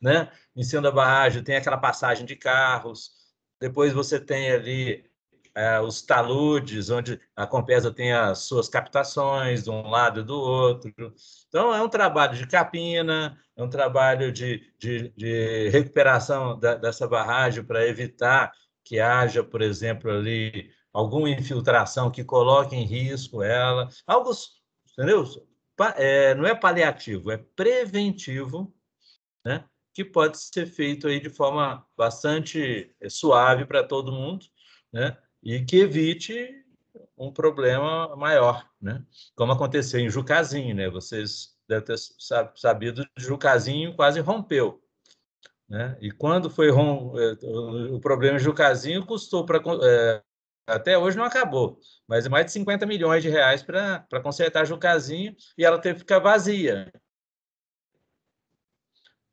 né? Em cima da barragem tem aquela passagem de carros, depois você tem ali os taludes, onde a Compesa tem as suas captações de um lado e do outro. Então, é um trabalho de capina, é um trabalho de recuperação dessa barragem para evitar que haja, por exemplo, ali alguma infiltração que coloque em risco ela. Algo, entendeu? Não é paliativo, é preventivo, né? Que pode ser feito aí de forma bastante suave para todo mundo, né? E que evite um problema maior, né? Como aconteceu em Jucazinho, né? Vocês devem ter sabido que Jucazinho quase rompeu, né? E quando foi o problema em Jucazinho, custou para até hoje não acabou, mas é mais de 50 milhões de reais para consertar Jucazinho, e ela teve que ficar vazia.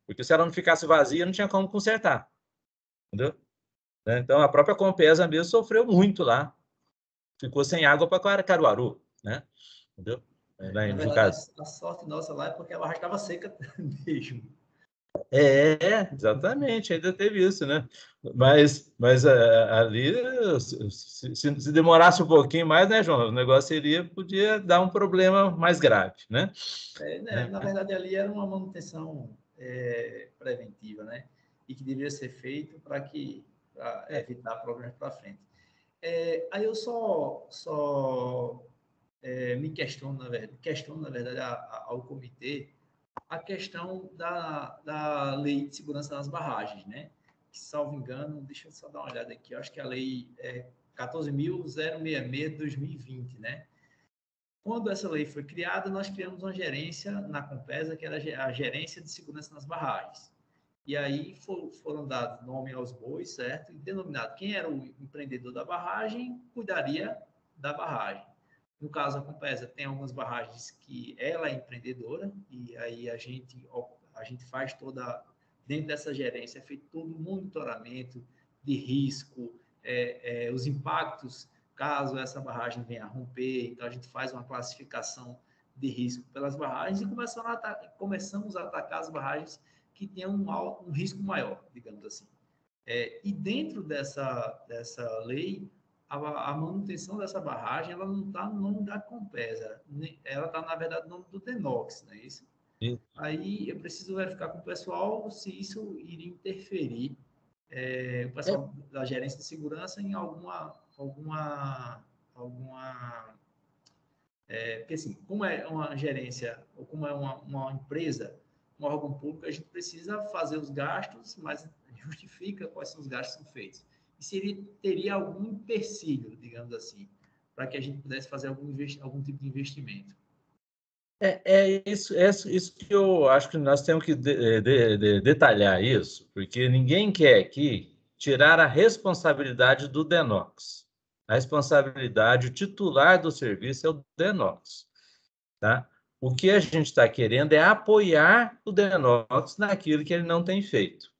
Porque se ela não ficasse vazia, não tinha como consertar. Entendeu? Então, a própria Compesa mesmo sofreu muito lá. Ficou sem água para Caruaru, né? Entendeu? Lá em verdade, a sorte nossa lá é porque a barragem estava seca mesmo. Exatamente, ainda teve isso, né? Mas ali, se demorasse um pouquinho mais, né, João? O negócio podia dar um problema mais grave, né? Na verdade, ali era uma manutenção preventiva, né? E que deveria ser feito para evitar problemas para frente. Aí eu só me questiono, na verdade, ao comitê, a questão da lei de segurança das barragens, né? Que, salvo engano, deixa eu só dar uma olhada aqui, eu acho que a lei é 14.066 de 2020, né? Quando essa lei foi criada, nós criamos uma gerência na Compesa, que era a gerência de segurança nas barragens. E aí foram dados nome aos bois, certo? E denominado quem era o empreendedor da barragem, cuidaria da barragem. No caso, a Compesa tem algumas barragens que ela é empreendedora, e aí a gente faz dentro dessa gerência, é feito todo o monitoramento de risco, os impactos, caso essa barragem venha a romper. Então, a gente faz uma classificação de risco pelas barragens e começamos a atacar as barragens que tenham um risco maior, digamos assim. E dentro dessa lei, a manutenção dessa barragem, ela não está no nome da Compesa, ela está, na verdade, no nome do DENOX, não é isso? Sim. Aí eu preciso verificar com o pessoal se isso iria interferir, o pessoal da gerência de segurança, em alguma porque assim, como é uma gerência, ou como é uma empresa, um órgão público, a gente precisa fazer os gastos, mas justifica quais são os gastos que são feitos. E teria algum empecilho, digamos assim, para que a gente pudesse fazer algum tipo de investimento. Isso que eu acho que nós temos que detalhar isso, porque ninguém quer aqui tirar a responsabilidade do DENOX. A responsabilidade, o titular do serviço é o DENOX. Tá? O que a gente está querendo é apoiar o DENOX naquilo que ele não tem feito.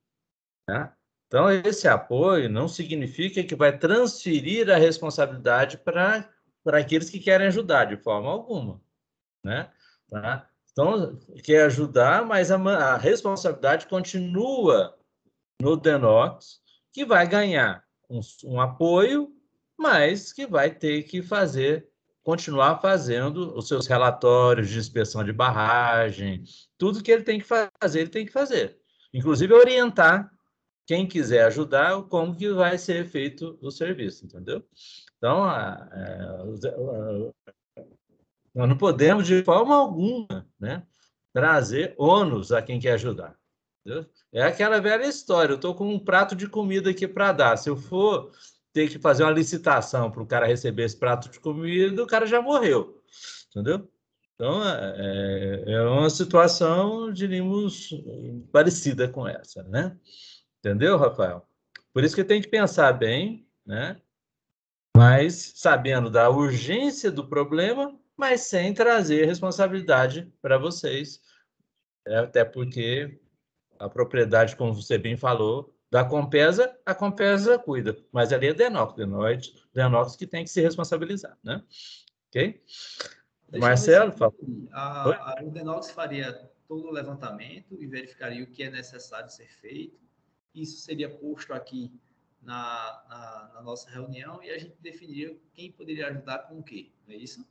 Tá? Então, esse apoio não significa que vai transferir a responsabilidade para aqueles que querem ajudar, de forma alguma. Né? Tá? Então, quer ajudar, mas a responsabilidade continua no DENOX, que vai ganhar um apoio, mas que vai ter que continuar fazendo os seus relatórios de inspeção de barragem, tudo que ele tem que fazer, ele tem que fazer. Inclusive, orientar quem quiser ajudar como que vai ser feito o serviço, entendeu? Então, nós não podemos, de forma alguma, né, trazer ônus a quem quer ajudar. Entendeu? É aquela velha história, eu estou com um prato de comida aqui para dar. Se eu for ter que fazer uma licitação para o cara receber esse prato de comida, o cara já morreu. Entendeu? Então, é uma situação, diríamos, parecida com essa, né? Entendeu, Rafael? Por isso que tem que pensar bem, né? Mas sabendo da urgência do problema, mas sem trazer responsabilidade para vocês. Até porque a propriedade, como você bem falou, da Compesa, a Compesa cuida. Mas ali é DENOX que tem que se responsabilizar, né? Ok? Marcelo, fala. O DENOX faria todo o levantamento e verificaria o que é necessário ser feito. Isso seria posto aqui na nossa reunião e a gente definiria quem poderia ajudar com o quê, não é isso?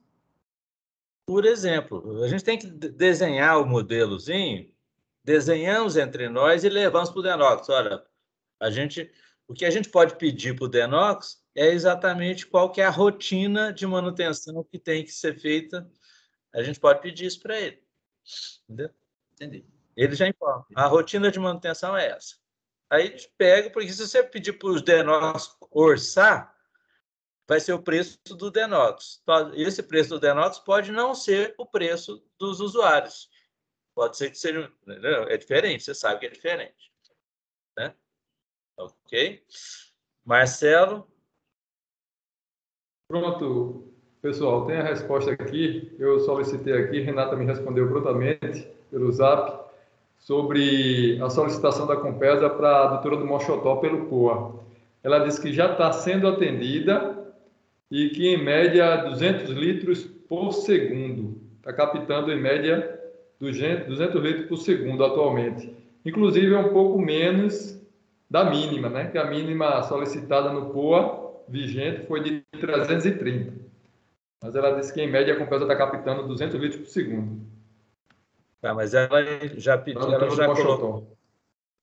Por exemplo, a gente tem que desenhar o modelozinho, desenhamos entre nós e levamos para o DENOX. Olha, o que a gente pode pedir para o DENOX é exatamente qual que é a rotina de manutenção que tem que ser feita. A gente pode pedir isso para ele. Entendeu? Entendi. Ele já informa. A rotina de manutenção é essa. Aí a gente pega, porque se você pedir para os DENOX orçar, vai ser o preço do DENOX. Esse preço do DENOX pode não ser o preço dos usuários. Pode ser que seja... Entendeu? É diferente, você sabe que é diferente. Né? Ok? Marcelo? Pronto, pessoal, tem a resposta aqui. Eu solicitei aqui, Renata me respondeu prontamente pelo Zap, sobre a solicitação da Compesa para a doutora do Mochotó pelo POA. Ela disse que já está sendo atendida e que, em média, 200 litros por segundo. Está captando, em média, 200 litros por segundo atualmente. Inclusive, é um pouco menos da mínima, né? Que a mínima solicitada no POA vigente foi de 330. Mas ela disse que, em média, a Compesa está captando 200 litros por segundo. Tá, mas ela já pediu,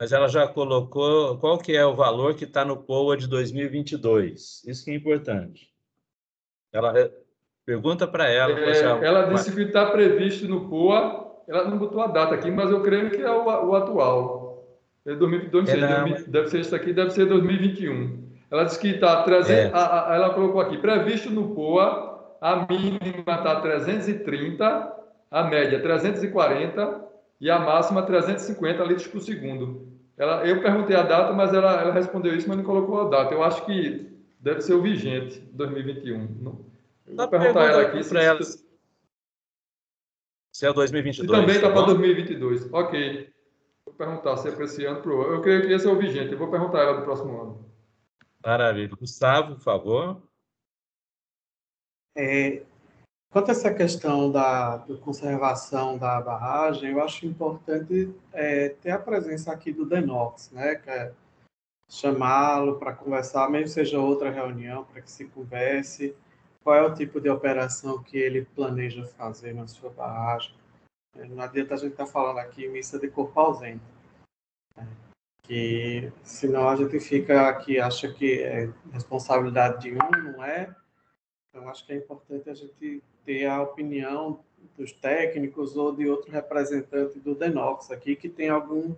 mas ela já colocou qual que é o valor que está no POA de 2022. Isso que é importante. Ela pergunta para ela. Ela disse que está previsto no POA, ela não botou a data aqui, mas eu creio que é o atual. É 2022, deve ser isso aqui, deve ser 2021. Ela disse que está 300, ela colocou aqui, previsto no POA, a mínima está 330, a média 340 e a máxima 350 litros por segundo. Eu perguntei a data, mas ela respondeu isso, mas não colocou a data. Eu acho que deve ser o vigente, 2021. Vou perguntar a ela aqui se é 2022. E também está para 2022. Ok. Vou perguntar se é para esse ano. Eu creio que esse é o vigente. Eu vou perguntar a ela do próximo ano. Maravilha. Gustavo, por favor. Quanto a essa questão da conservação da barragem, eu acho importante ter a presença aqui do DENOX, né? Chamá-lo para conversar, mesmo que seja outra reunião, para que se converse qual é o tipo de operação que ele planeja fazer na sua barragem. Não adianta a gente estar falando aqui missa de corpo ausente, que senão a gente fica aqui, acha que é responsabilidade de um, não é? Então, acho que é importante a gente ter a opinião dos técnicos ou de outro representante do DENOX aqui que tem algo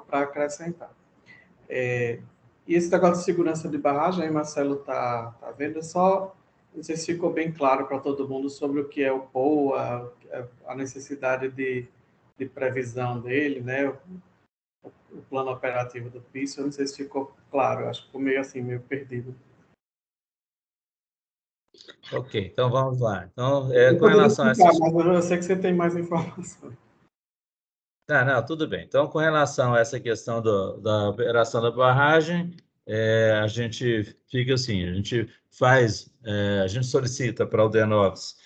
para acrescentar. E esse negócio de segurança de barragem, aí Marcelo tá vendo, não sei se ficou bem claro para todo mundo sobre o que é o POA, a necessidade de previsão dele, né? O plano operativo do PIS, eu não sei se ficou claro, eu acho que ficou meio assim, meio perdido. Ok, então vamos lá. Então, com relação a essas... Mas eu sei que você tem mais informações. Não, tudo bem. Então, com relação a essa questão da operação da barragem, a gente fica assim, a gente solicita para o DENOX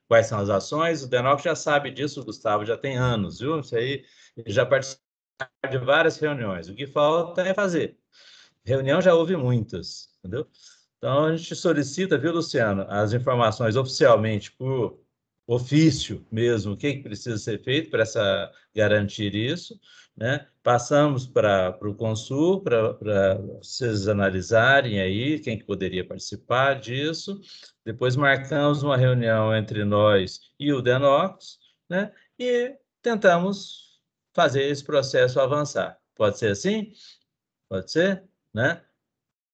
quais são as ações. O DENOX já sabe disso, o Gustavo já tem anos, viu? Isso aí, ele já participou de várias reuniões. O que falta é fazer. Reunião já houve muitas, entendeu? Então, a gente solicita, viu, Luciano, as informações oficialmente por ofício mesmo, o que precisa ser feito para garantir isso, né? Passamos para o Consul, para vocês analisarem aí quem que poderia participar disso, depois marcamos uma reunião entre nós e o DENOX, né? E tentamos fazer esse processo avançar. Pode ser assim? Pode ser, né?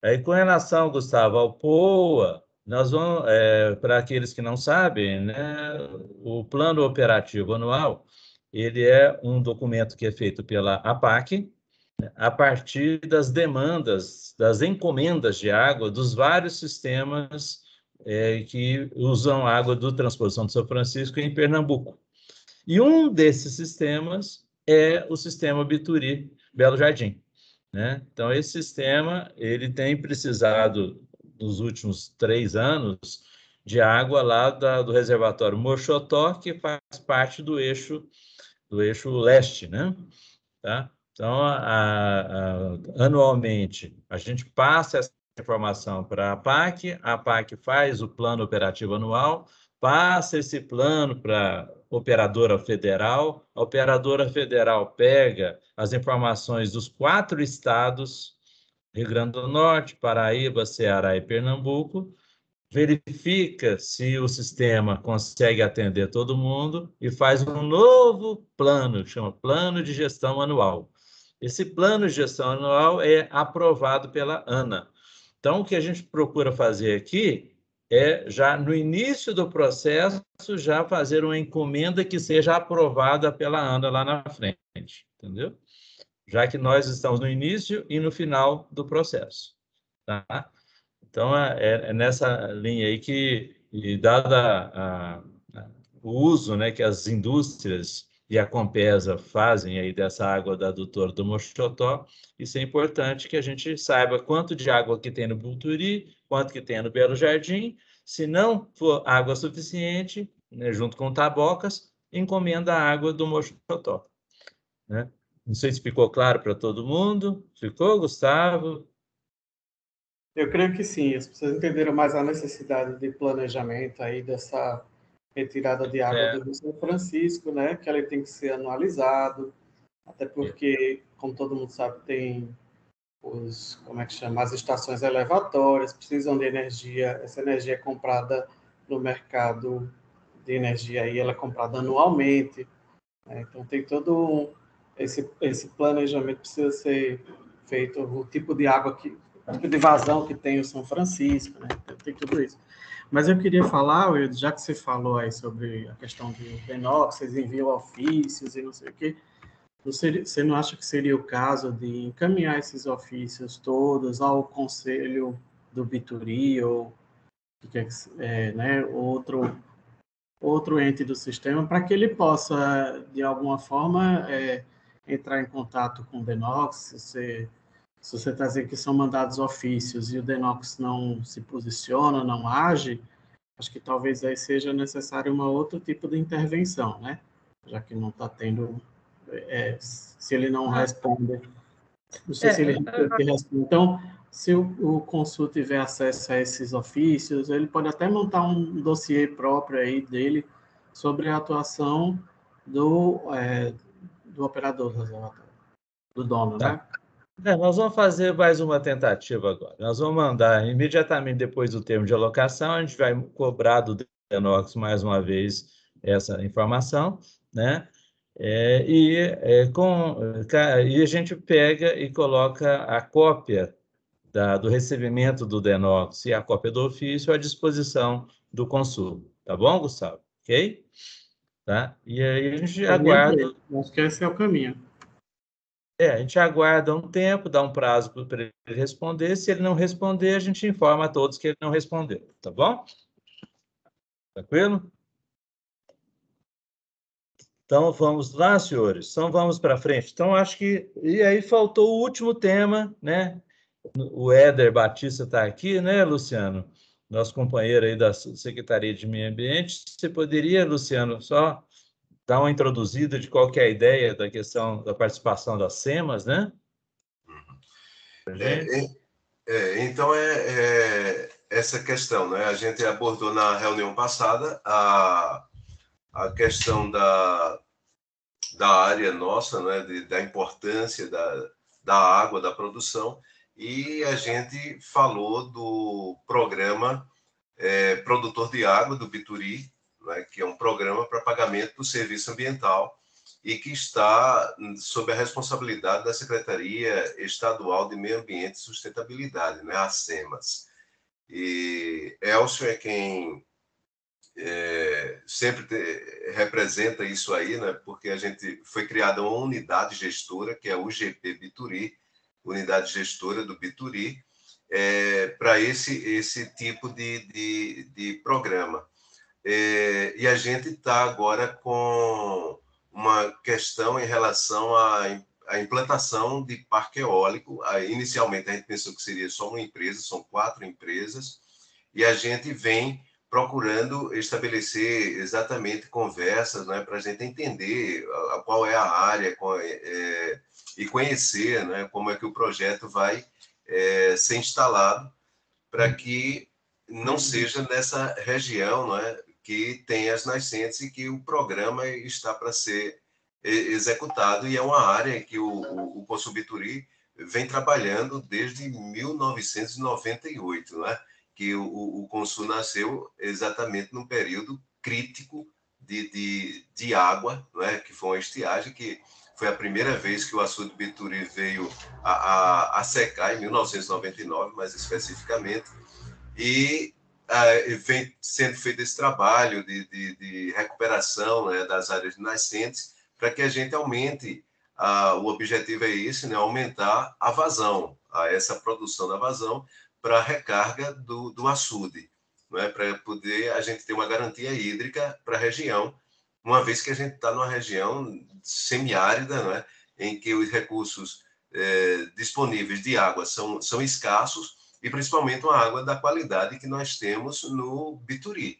Aí, com relação, Gustavo, ao POA, nós vamos, para aqueles que não sabem, né, o Plano Operativo Anual, ele é um documento que é feito pela APAC, né, a partir das demandas, das encomendas de água dos vários sistemas que usam água do Transposição de São Francisco em Pernambuco. E um desses sistemas é o sistema Bituri Belo Jardim. Né? Então, esse sistema ele tem precisado, nos últimos 3 anos, de água lá do reservatório Mochotó, que faz parte do eixo leste. Né? Tá? Então, anualmente, a gente passa essa informação para a APAC faz o plano operativo anual, passa esse plano para a operadora federal pega as informações dos 4 estados, Rio Grande do Norte, Paraíba, Ceará e Pernambuco, verifica se o sistema consegue atender todo mundo e faz um novo plano, que chama Plano de Gestão Anual. Esse plano de gestão anual é aprovado pela ANA. Então, o que a gente procura fazer aqui é, já no início do processo, já fazer uma encomenda que seja aprovada pela ANA lá na frente, entendeu? Já que nós estamos no início e no final do processo, tá? Então, é nessa linha aí que, e dada o uso, né, que as indústrias e a Compesa fazem aí dessa água da adutora do Mochotó, isso é importante que a gente saiba quanto de água que tem no Buturi, quanto que tem no Belo Jardim. Se não for água suficiente, né, junto com Tabocas, encomenda a água do Mochotó, né? Não sei se ficou claro para todo mundo. Ficou, Gustavo? Eu creio que sim, as pessoas entenderam mais a necessidade de planejamento aí dessa retirada de água do Rio São Francisco, né? Que ela tem que ser anualizado, até porque, como todo mundo sabe, tem as estações elevatórias, precisam de energia, essa energia é comprada no mercado de energia aí, ela é comprada anualmente, né? Então tem todo esse planejamento precisa ser feito, o tipo de água o tipo de vazão que tem o São Francisco, né? Então, tem tudo isso. Mas eu queria falar, Will, já que você falou aí sobre a questão do DENOX, vocês enviam ofícios e não sei o quê, você não acha que seria o caso de encaminhar esses ofícios todos ao Conselho do Bituri ou né, outro ente do sistema para que ele possa, de alguma forma, entrar em contato com o DENOX? Se você está dizendo que são mandados ofícios e o DENOX não se posiciona, não age, acho que talvez aí seja necessário um outro tipo de intervenção, né? Já que não está tendo... se ele não responde... Não sei se ele responde. Então, se o Consul tiver acesso a esses ofícios, ele pode até montar um dossiê próprio aí dele sobre a atuação do operador reservatório, do dono, né? Nós vamos fazer mais uma tentativa agora. Nós vamos mandar imediatamente depois do termo de alocação, a gente vai cobrar do DENOX mais uma vez essa informação, né? E a gente pega e coloca a cópia do recebimento do DENOX e a cópia do ofício à disposição do Consul. Tá bom, Gustavo? Ok? Tá? E aí a gente aguarda... Acho que esse é o caminho. A gente aguarda um tempo, dá um prazo para ele responder. Se ele não responder, a gente informa a todos que ele não respondeu. Tá bom? Tranquilo? Então, vamos lá, senhores. Então, vamos para frente. Então, acho que... E aí faltou o último tema, né? O Éder Batista está aqui, né, Luciano? Nosso companheiro aí da Secretaria de Meio Ambiente. Você poderia, Luciano, só dar uma introduzida de qual que é a ideia da questão da participação das SEMAS, né? Então, essa questão, né? A gente abordou na reunião passada a questão da área nossa, né? Da importância da água, da produção, e a gente falou do programa Produtor de Água do Bituri, né? Que é um programa para pagamento do serviço ambiental e que está sob a responsabilidade da Secretaria Estadual de Meio Ambiente e Sustentabilidade, né, a SEMAS. E Elcio é quem sempre representa isso aí, né, porque a gente foi criada uma unidade gestora, que é a UGP Bituri, unidade gestora do Bituri, para esse tipo de programa. E a gente está agora com uma questão em relação à implantação de parque eólico. Inicialmente, a gente pensou que seria só uma empresa, são 4 empresas, e a gente vem procurando estabelecer exatamente conversas, né, para a gente entender qual é a área e conhecer, né, como é que o projeto vai ser instalado para que não seja nessa região, não é, que tem as nascentes e que o programa está para ser executado, e é uma área que o Consul Bituri vem trabalhando desde 1998, né? Que o Consul nasceu exatamente num período crítico de água, né? Que foi uma estiagem, que foi a primeira vez que o açude Bituri veio a secar, em 1999, mais especificamente, e vem sendo feito esse trabalho de recuperação, né, das áreas nascentes, para que a gente aumente, o objetivo é esse, né, aumentar a vazão, essa produção da vazão, para a recarga do açude, não é? Para poder a gente ter uma garantia hídrica para a região, uma vez que a gente está numa região semiárida, não é? Em que os recursos disponíveis de água são escassos, e principalmente uma água da qualidade que nós temos no Bituri.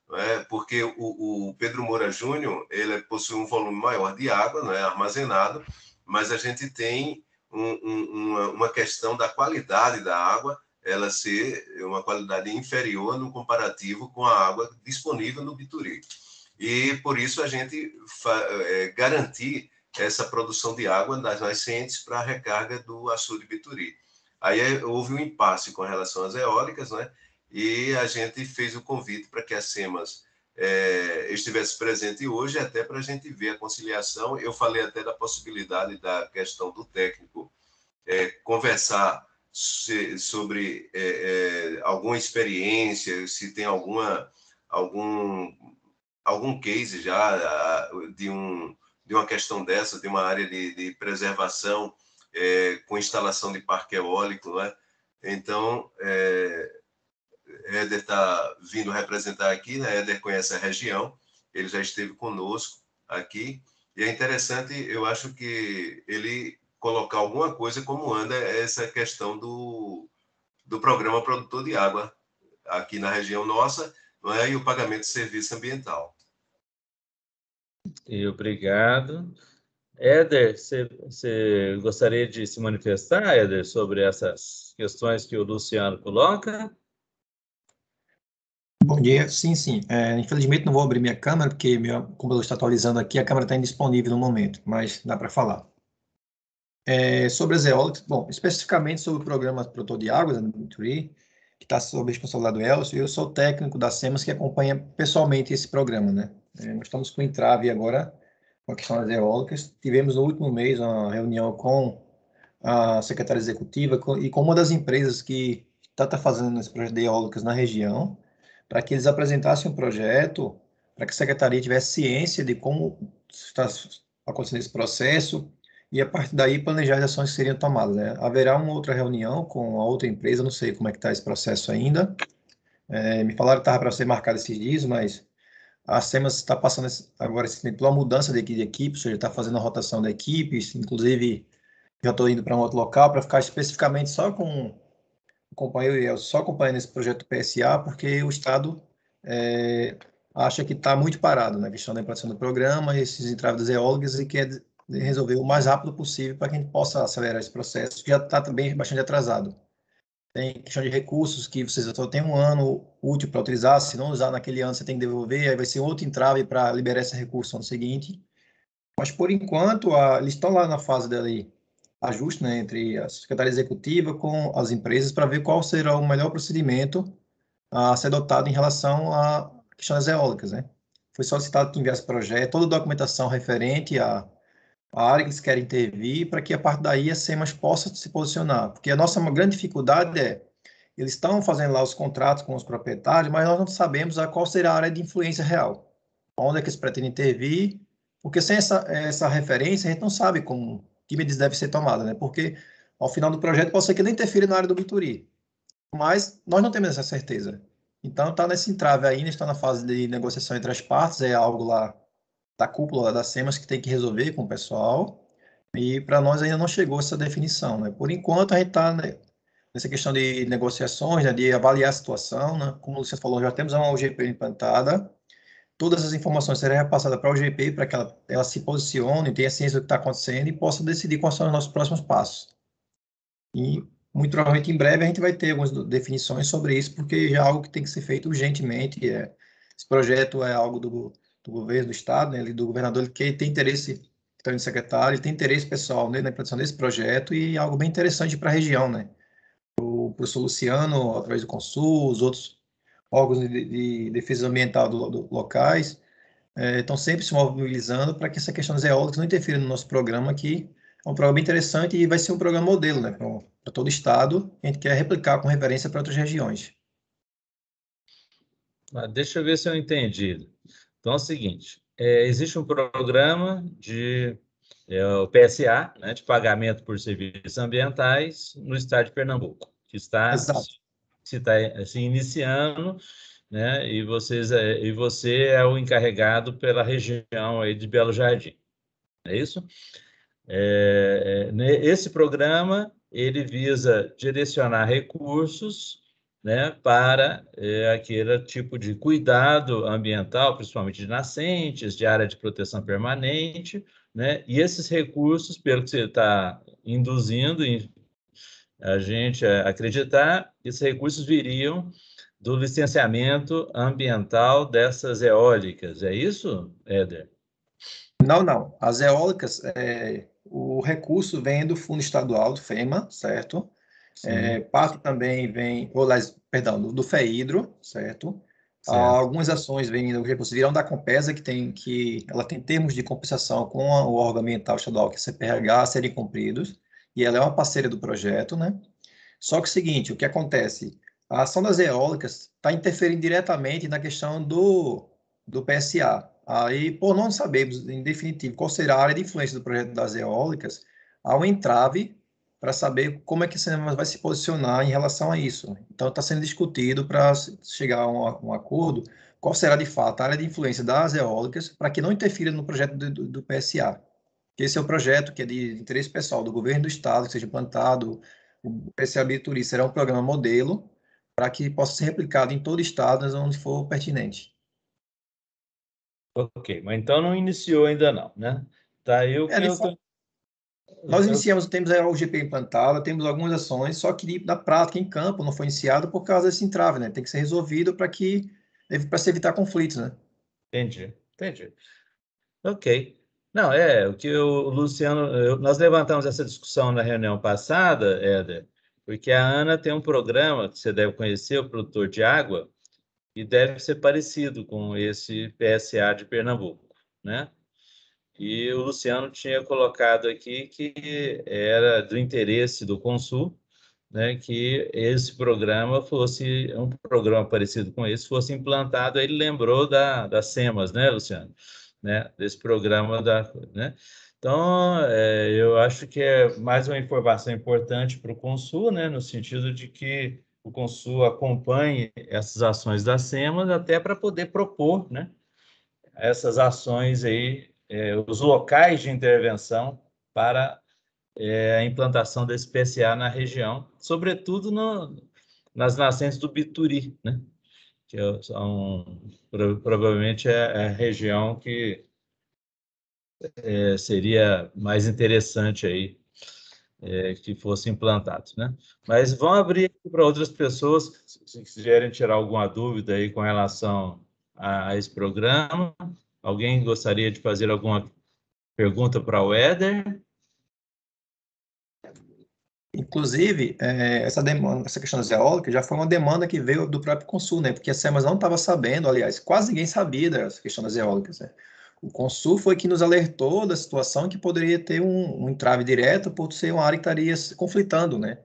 Não é? Porque o Pedro Moura Júnior, ele possui um volume maior de água, não é? Armazenado, mas a gente tem uma questão da qualidade da água, ela ser uma qualidade inferior no comparativo com a água disponível no Bituri. E por isso a gente garantir essa produção de água das nascentes para a recarga do açude Bituri. Aí houve um impasse com relação às eólicas, né? E a gente fez o convite para que a SEMAS estivesse presente hoje, até para a gente ver a conciliação. Eu falei até da possibilidade da questão do técnico conversar sobre alguma experiência, se tem algum case já de uma questão dessa, de uma área de preservação com instalação de parque eólico, né? Então, Éder está vindo representar aqui, né? Éder conhece a região, ele já esteve conosco aqui, e é interessante, eu acho que ele colocar alguma coisa como anda essa questão do Programa Produtor de Água aqui na região nossa, não é? E o pagamento de serviço ambiental. E obrigado. Éder, você gostaria de se manifestar, Éder, sobre essas questões que o Luciano coloca? Bom dia, sim. Infelizmente não vou abrir minha câmera, porque como eu estou atualizando aqui, a câmera está indisponível no momento, mas dá para falar. Sobre as eólicas, bom, especificamente sobre o programa Produtor de Águas, do Bituri, que está sob a responsabilidade do Elcio, eu sou técnico da SEMAS que acompanha pessoalmente esse programa, né? Nós estamos com o entrave agora com a questão das eólicas. Tivemos no último mês uma reunião com a secretária executiva e com uma das empresas que está fazendo esse projeto de eólicas na região, para que eles apresentassem um projeto, para que a secretaria tivesse ciência de como está acontecendo esse processo e, a partir daí, planejar as ações que seriam tomadas, né? Haverá uma outra reunião com a outra empresa, não sei como é que está esse processo ainda. Me falaram que estava para ser marcado esses dias, mas a SEMAS está passando agora pela mudança de equipe, ou seja, está fazendo a rotação da equipe, inclusive já estou indo para um outro local para ficar especificamente só com o companheiro Iel, só acompanhando esse projeto do PSA, porque o Estado acha que está muito parado na questão da implantação do programa, esses entraves eólicas, e quer resolver o mais rápido possível para que a gente possa acelerar esse processo, que já está também bastante atrasado. Tem questão de recursos que vocês só têm um ano útil para utilizar, se não usar naquele ano você tem que devolver, aí vai ser outro entrave para liberar esse recurso no ano seguinte. Mas, por enquanto, eles estão lá na fase de ajuste, né, entre a Secretaria Executiva com as empresas para ver qual será o melhor procedimento a ser adotado em relação à questão das eólicas, né? Foi solicitado que enviasse projeto, toda a documentação referente à área que eles querem intervir, para que a partir daí a SEMAS possa se posicionar. Porque a nossa grande dificuldade eles estão fazendo lá os contratos com os proprietários, mas nós não sabemos qual será a área de influência real. Onde é que eles pretendem intervir, porque sem essa referência, a gente não sabe que medidas devem ser tomadas, né? Porque ao final do projeto pode ser que ele interfira na área do Bituri, mas nós não temos essa certeza. Então está nesse entrave ainda, está na fase de negociação entre as partes, é algo lá da cúpula da SEMAS que tem que resolver com o pessoal, e para nós ainda não chegou essa definição, né? Por enquanto a gente está nessa questão de negociações, né, de avaliar a situação, né? Como você falou, já temos uma UGP implantada, todas as informações serão repassadas para a UGP para que ela se posicione, tenha ciência do que está acontecendo e possa decidir quais são os nossos próximos passos. E, muito provavelmente, em breve, a gente vai ter algumas definições sobre isso, porque já é algo que tem que ser feito urgentemente. Esse projeto é algo do governo do Estado, né, do governador, ele tem interesse, então, de secretário, ele tem interesse pessoal, né, na implantação desse projeto, e é algo bem interessante para a região, né? O professor Luciano, através do Consul, os outros órgãos de defesa ambiental locais, estão sempre se mobilizando para que essa questão das eólicas não interfira no nosso programa, que é um programa bem interessante e vai ser um programa modelo, né, para todo o Estado. A gente quer replicar com referência para outras regiões. Deixa eu ver se eu entendi. Então é o seguinte, existe um programa o PSA, né, de pagamento por serviços ambientais no estado de Pernambuco, que está se está se iniciando, né? E você é o encarregado pela região aí de Belo Jardim, é isso? Esse programa ele visa direcionar recursos, né, para aquele tipo de cuidado ambiental, principalmente de nascentes, de área de proteção permanente, né? E esses recursos, pelo que você está induzindo a gente a acreditar, esses recursos viriam do licenciamento ambiental dessas eólicas. É isso, Éder? Não, não. As eólicas, o recurso vem do Fundo Estadual do FEMA, certo? Parte também vem, perdão, do FEHIDRO, certo? Algumas ações vêm, recursos virão da Compesa, ela tem termos de compensação com o órgão ambiental estadual, que é a CPRH, a serem cumpridos, e ela é uma parceira do projeto, né? Só que é o seguinte, o que acontece? A ação das eólicas está interferindo diretamente na questão do PSA. Aí, por não sabermos, em definitivo, qual será a área de influência do projeto das eólicas, há um entrave para saber como é que o cinema vai se posicionar em relação a isso. Então, está sendo discutido para chegar a um acordo qual será, de fato, a área de influência das eólicas para que não interfira no projeto do PSA. Esse é o projeto que é de interesse pessoal do governo do estado, que seja implantado. O PSA Bituri será um programa modelo para que possa ser replicado em todo o estado, onde for pertinente. Ok, mas então não iniciou ainda não, né? Tá aí o que eu tô... Nós iniciamos, temos a UGP implantada, temos algumas ações, só que na prática, em campo, não foi iniciado por causa desse entrave, né? Tem que ser resolvido para se evitar conflitos, né? Entendi. Ok. Não, o que o Luciano... nós levantamos essa discussão na reunião passada, Éder, porque a Ana tem um programa que você deve conhecer, o Produtor de Água, e deve ser parecido com esse PSA de Pernambuco, né? E o Luciano tinha colocado aqui que era do interesse do Consul, né, que esse programa fosse um programa parecido com esse, fosse implantado. Ele lembrou da SEMAS, né, Luciano? Né, desse programa né? Então, eu acho que é mais uma informação importante para o Consul, né, no sentido de que o Consul acompanhe essas ações da SEMAS até para poder propor, né, essas ações aí, os locais de intervenção para a implantação desse PSA na região, sobretudo nas nascentes do Bituri, né? Que provavelmente é a região que seria mais interessante aí que fosse implantado, né? Mas vão abrir para outras pessoas, se quiserem tirar alguma dúvida aí com relação a esse programa. Alguém gostaria de fazer alguma pergunta para o Éder? Inclusive, essa questão das eólicas já foi uma demanda que veio do próprio Consul, né? Porque a SEMAS não estava sabendo, aliás, quase ninguém sabia dessa questão das eólicas, né? O Consul foi que nos alertou da situação que poderia ter um entrave direto por ser uma área que estaria conflitando, né?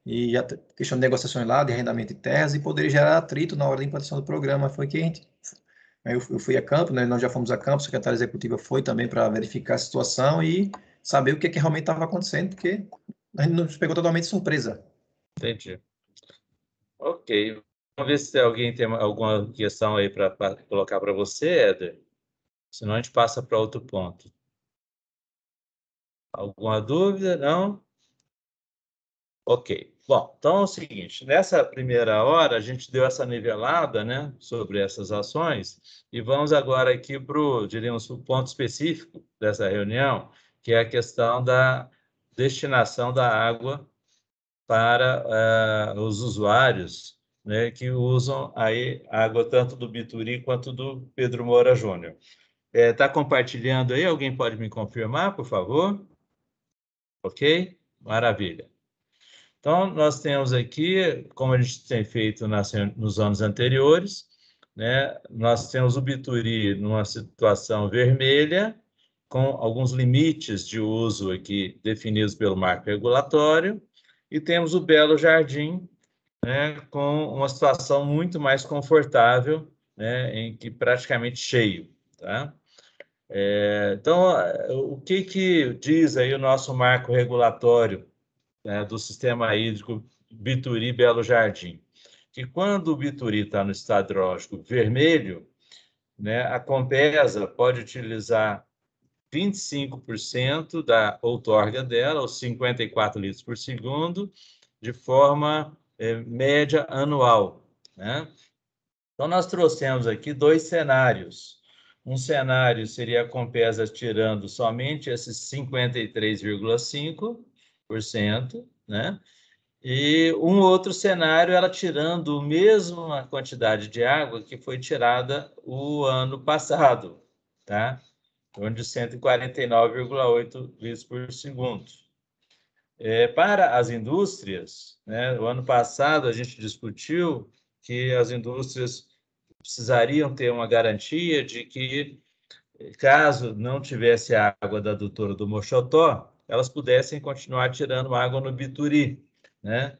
E a questão de negociações lá, de arrendamento de terras, e poderia gerar atrito na hora da implantação do programa. Foi que eu fui a campo, né? Nós já fomos a campo, a secretária executiva foi também para verificar a situação e saber o que realmente estava acontecendo, porque a gente nos pegou totalmente de surpresa. Entendi. Ok. Vamos ver se alguém tem alguma questão aí para colocar para você, Éder. Senão a gente passa para outro ponto. Alguma dúvida? Não? Ok. Bom, então é o seguinte, nessa primeira hora a gente deu essa nivelada, né, sobre essas ações e vamos agora aqui para, diríamos, o ponto específico dessa reunião, que é a questão da destinação da água para os usuários, né, que usam aí água tanto do Bituri quanto do Pedro Moura Júnior. Está compartilhando aí? Alguém pode me confirmar, por favor? Ok? Maravilha. Então, nós temos aqui, como a gente tem feito nos anos anteriores, né, nós temos o Bituri numa situação vermelha, com alguns limites de uso aqui definidos pelo marco regulatório, e temos o Belo Jardim, né, com uma situação muito mais confortável, né, em que praticamente cheio, tá? Então, o que diz aí o nosso marco regulatório, né, do sistema hídrico Bituri Belo Jardim? que quando o Bituri está no estado hidrológico vermelho, né, a Compesa pode utilizar 25% da outorga dela, ou 54 litros por segundo, de forma média anual, né? Então, nós trouxemos aqui 2 cenários. Um cenário seria a Compesa tirando somente esses 53,5%, né? E um outro cenário, ela tirando a mesma quantidade de água que foi tirada o ano passado, tá? Onde 149,8 litros por segundo. Para as indústrias, né, o ano passado a gente discutiu que as indústrias precisariam ter uma garantia de que, caso não tivesse água da adutora do Mochotó, elas pudessem continuar tirando água no Bituri, né?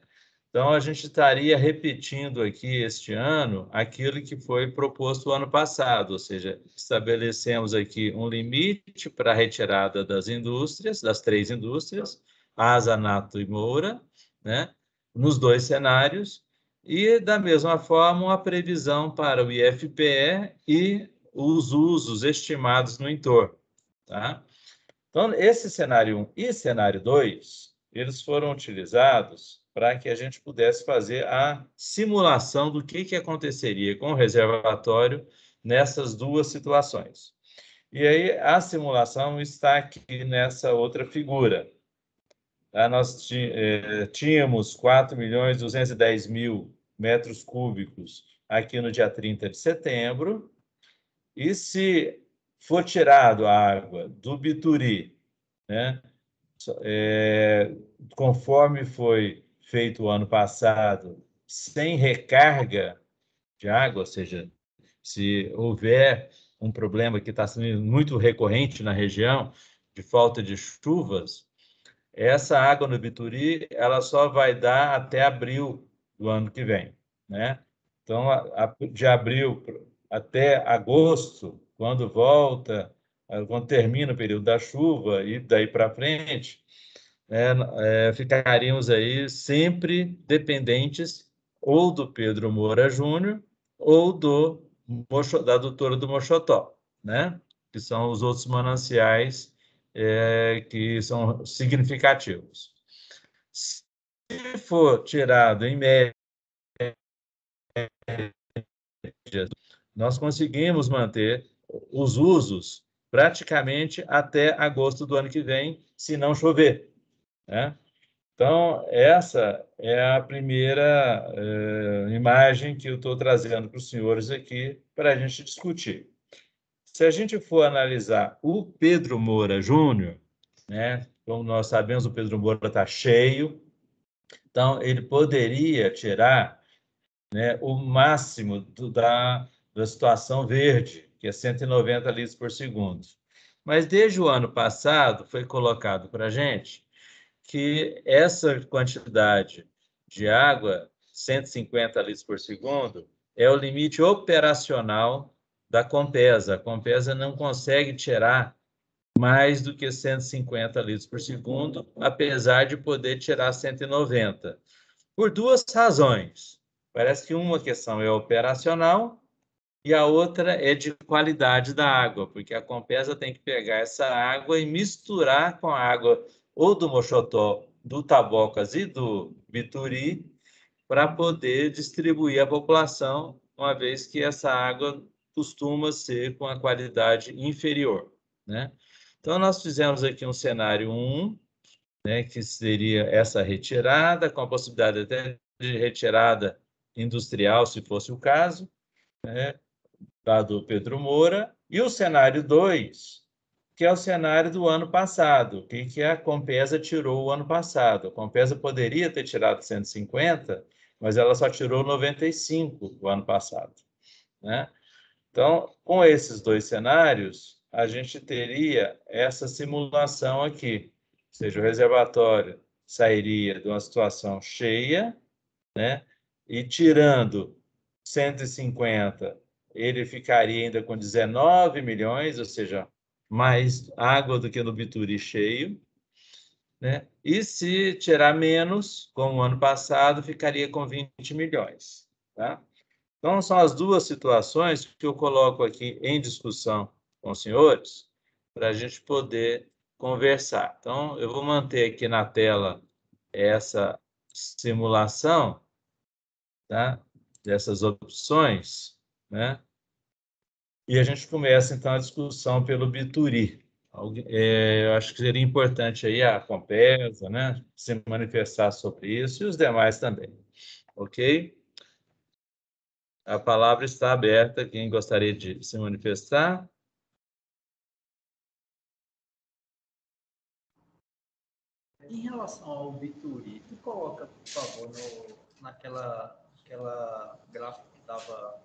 Então, a gente estaria repetindo aqui este ano aquilo que foi proposto o ano passado, ou seja, estabelecemos aqui um limite para a retirada das indústrias, das 3 indústrias, Asa, Nato e Moura, né, nos 2 cenários, e, da mesma forma, uma previsão para o IFPE e os usos estimados no entorno. Tá? Então, esse cenário 1 e cenário 2, eles foram utilizados para que a gente pudesse fazer a simulação do que aconteceria com o reservatório nessas 2 situações. E aí, a simulação está aqui nessa outra figura. Nós tínhamos 4.210.000 metros cúbicos aqui no dia 30 de setembro, e se for tirado a água do Bituri, né, conforme foi feito o ano passado, sem recarga de água, ou seja, se houver um problema que está sendo muito recorrente na região, de falta de chuvas, essa água no Bituri ela só vai dar até abril do ano que vem, né? Então, de abril até agosto, quando termina o período da chuva e daí para frente, ficaríamos aí sempre dependentes ou do Pedro Moura Júnior ou da adutora do Mochotó, né? Que são os outros mananciais que são significativos. Se for tirado em média, nós conseguimos manter os usos praticamente até agosto do ano que vem, se não chover, né? Então, essa é a primeira imagem que eu estou trazendo para os senhores aqui para a gente discutir. Se a gente for analisar o Pedro Moura Júnior, né, como nós sabemos, o Pedro Moura está cheio, então ele poderia tirar, né, o máximo da situação verde, que é 190 litros por segundo. Mas desde o ano passado foi colocado para a gente que essa quantidade de água, 150 litros por segundo, é o limite operacional da Compesa. A Compesa não consegue tirar mais do que 150 litros por segundo, apesar de poder tirar 190. Por 2 razões. Parece que uma questão é operacional e a outra é de qualidade da água, porque a Compesa tem que pegar essa água e misturar com a água ou do Mochotó, do Tabocas e do Bituri, para poder distribuir à população, uma vez que essa água costuma ser com a qualidade inferior, né? Então, nós fizemos aqui um cenário 1, né, que seria essa retirada, com a possibilidade até de retirada industrial, se fosse o caso, né, do Pedro Moura, e o cenário 2, que é o cenário do ano passado, que a Compesa tirou o ano passado. A Compesa poderia ter tirado 150, mas ela só tirou 95 o ano passado, né? Então, com esses 2 cenários, a gente teria essa simulação aqui, ou seja, o reservatório sairia de uma situação cheia, né? E tirando 150, ele ficaria ainda com 19 milhões, ou seja, mais água do que no Bituri cheio, né? E se tirar menos, como o ano passado, ficaria com 20 milhões. Tá? Então, são as duas situações que eu coloco aqui em discussão com os senhores, para a gente poder conversar. Então, eu vou manter aqui na tela essa simulação, tá? Dessas opções, né? E a gente começa, então, a discussão pelo Bituri. Eu acho que seria importante aí a Compesa, né? Se manifestar sobre isso, e os demais também. Ok? A palavra está aberta. Quem gostaria de se manifestar? Em relação ao Bituri, tu coloca, por favor, naquela gráfica que estava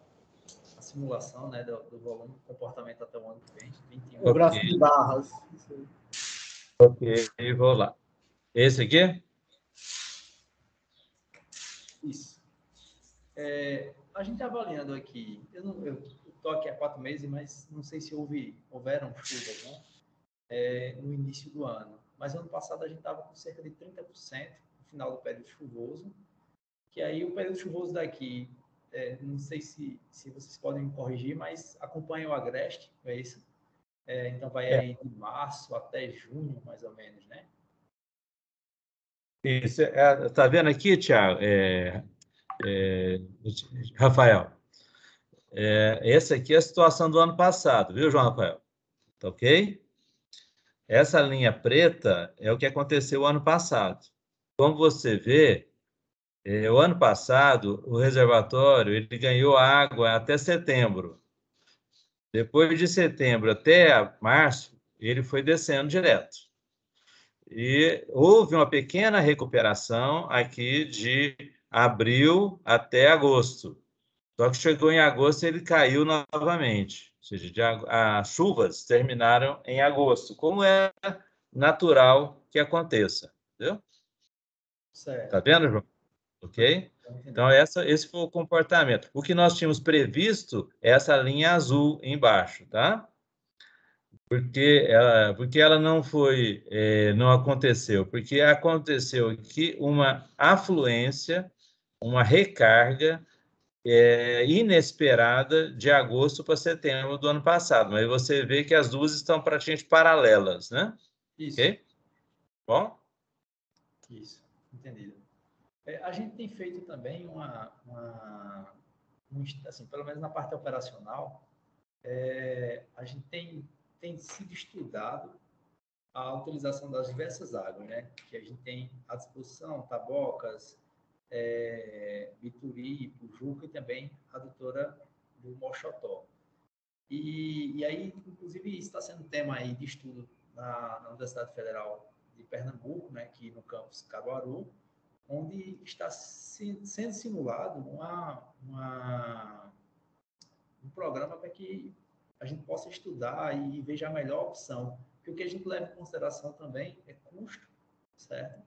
a simulação, né, do volume de comportamento até o ano que vem, 21. O gráfico de barras. Ok, vou lá. Esse aqui? Isso. A gente avaliando aqui, eu estou aqui há 4 meses, mas não sei se houveram chuvas, né, no início do ano. Mas ano passado a gente estava com cerca de 30% no final do período chuvoso, que aí o período chuvoso daqui, não sei se vocês podem me corrigir, mas acompanha o agreste, é isso? Então vai aí de março até junho, mais ou menos, né? Isso. Tá vendo aqui, Thiago? Rafael? Essa aqui é a situação do ano passado, viu, João Rafael? Tá ok? Essa linha preta é o que aconteceu o ano passado. Como você vê, o ano passado, o reservatório ele ganhou água até setembro. Depois de setembro até março, ele foi descendo direto. E houve uma pequena recuperação aqui de abril até agosto. Só que chegou em agosto e ele caiu novamente. Ou seja, as chuvas terminaram em agosto, como é natural que aconteça. Entendeu? Certo. Tá vendo, João? Ok? Então, esse foi o comportamento. O que nós tínhamos previsto é essa linha azul embaixo, tá? Porque ela não foi, não aconteceu. Porque aconteceu aqui uma afluência, uma recarga inesperada de agosto para setembro do ano passado. Mas você vê que as duas estão praticamente paralelas, né? Isso. Ok? Bom? Isso, entendido. A gente tem feito também assim, pelo menos na parte operacional, a gente tem sido estudado a utilização das diversas águas, né? Que a gente tem à disposição, Tabocas, Bituri, Pujuca e também a doutora do Moxotó. E aí, inclusive, isso está sendo tema aí de estudo na Universidade Federal de Pernambuco, né? Aqui no campus Caruaru, onde está sendo simulado um programa para que a gente possa estudar e veja a melhor opção. Porque o que a gente leva em consideração também é custo, certo?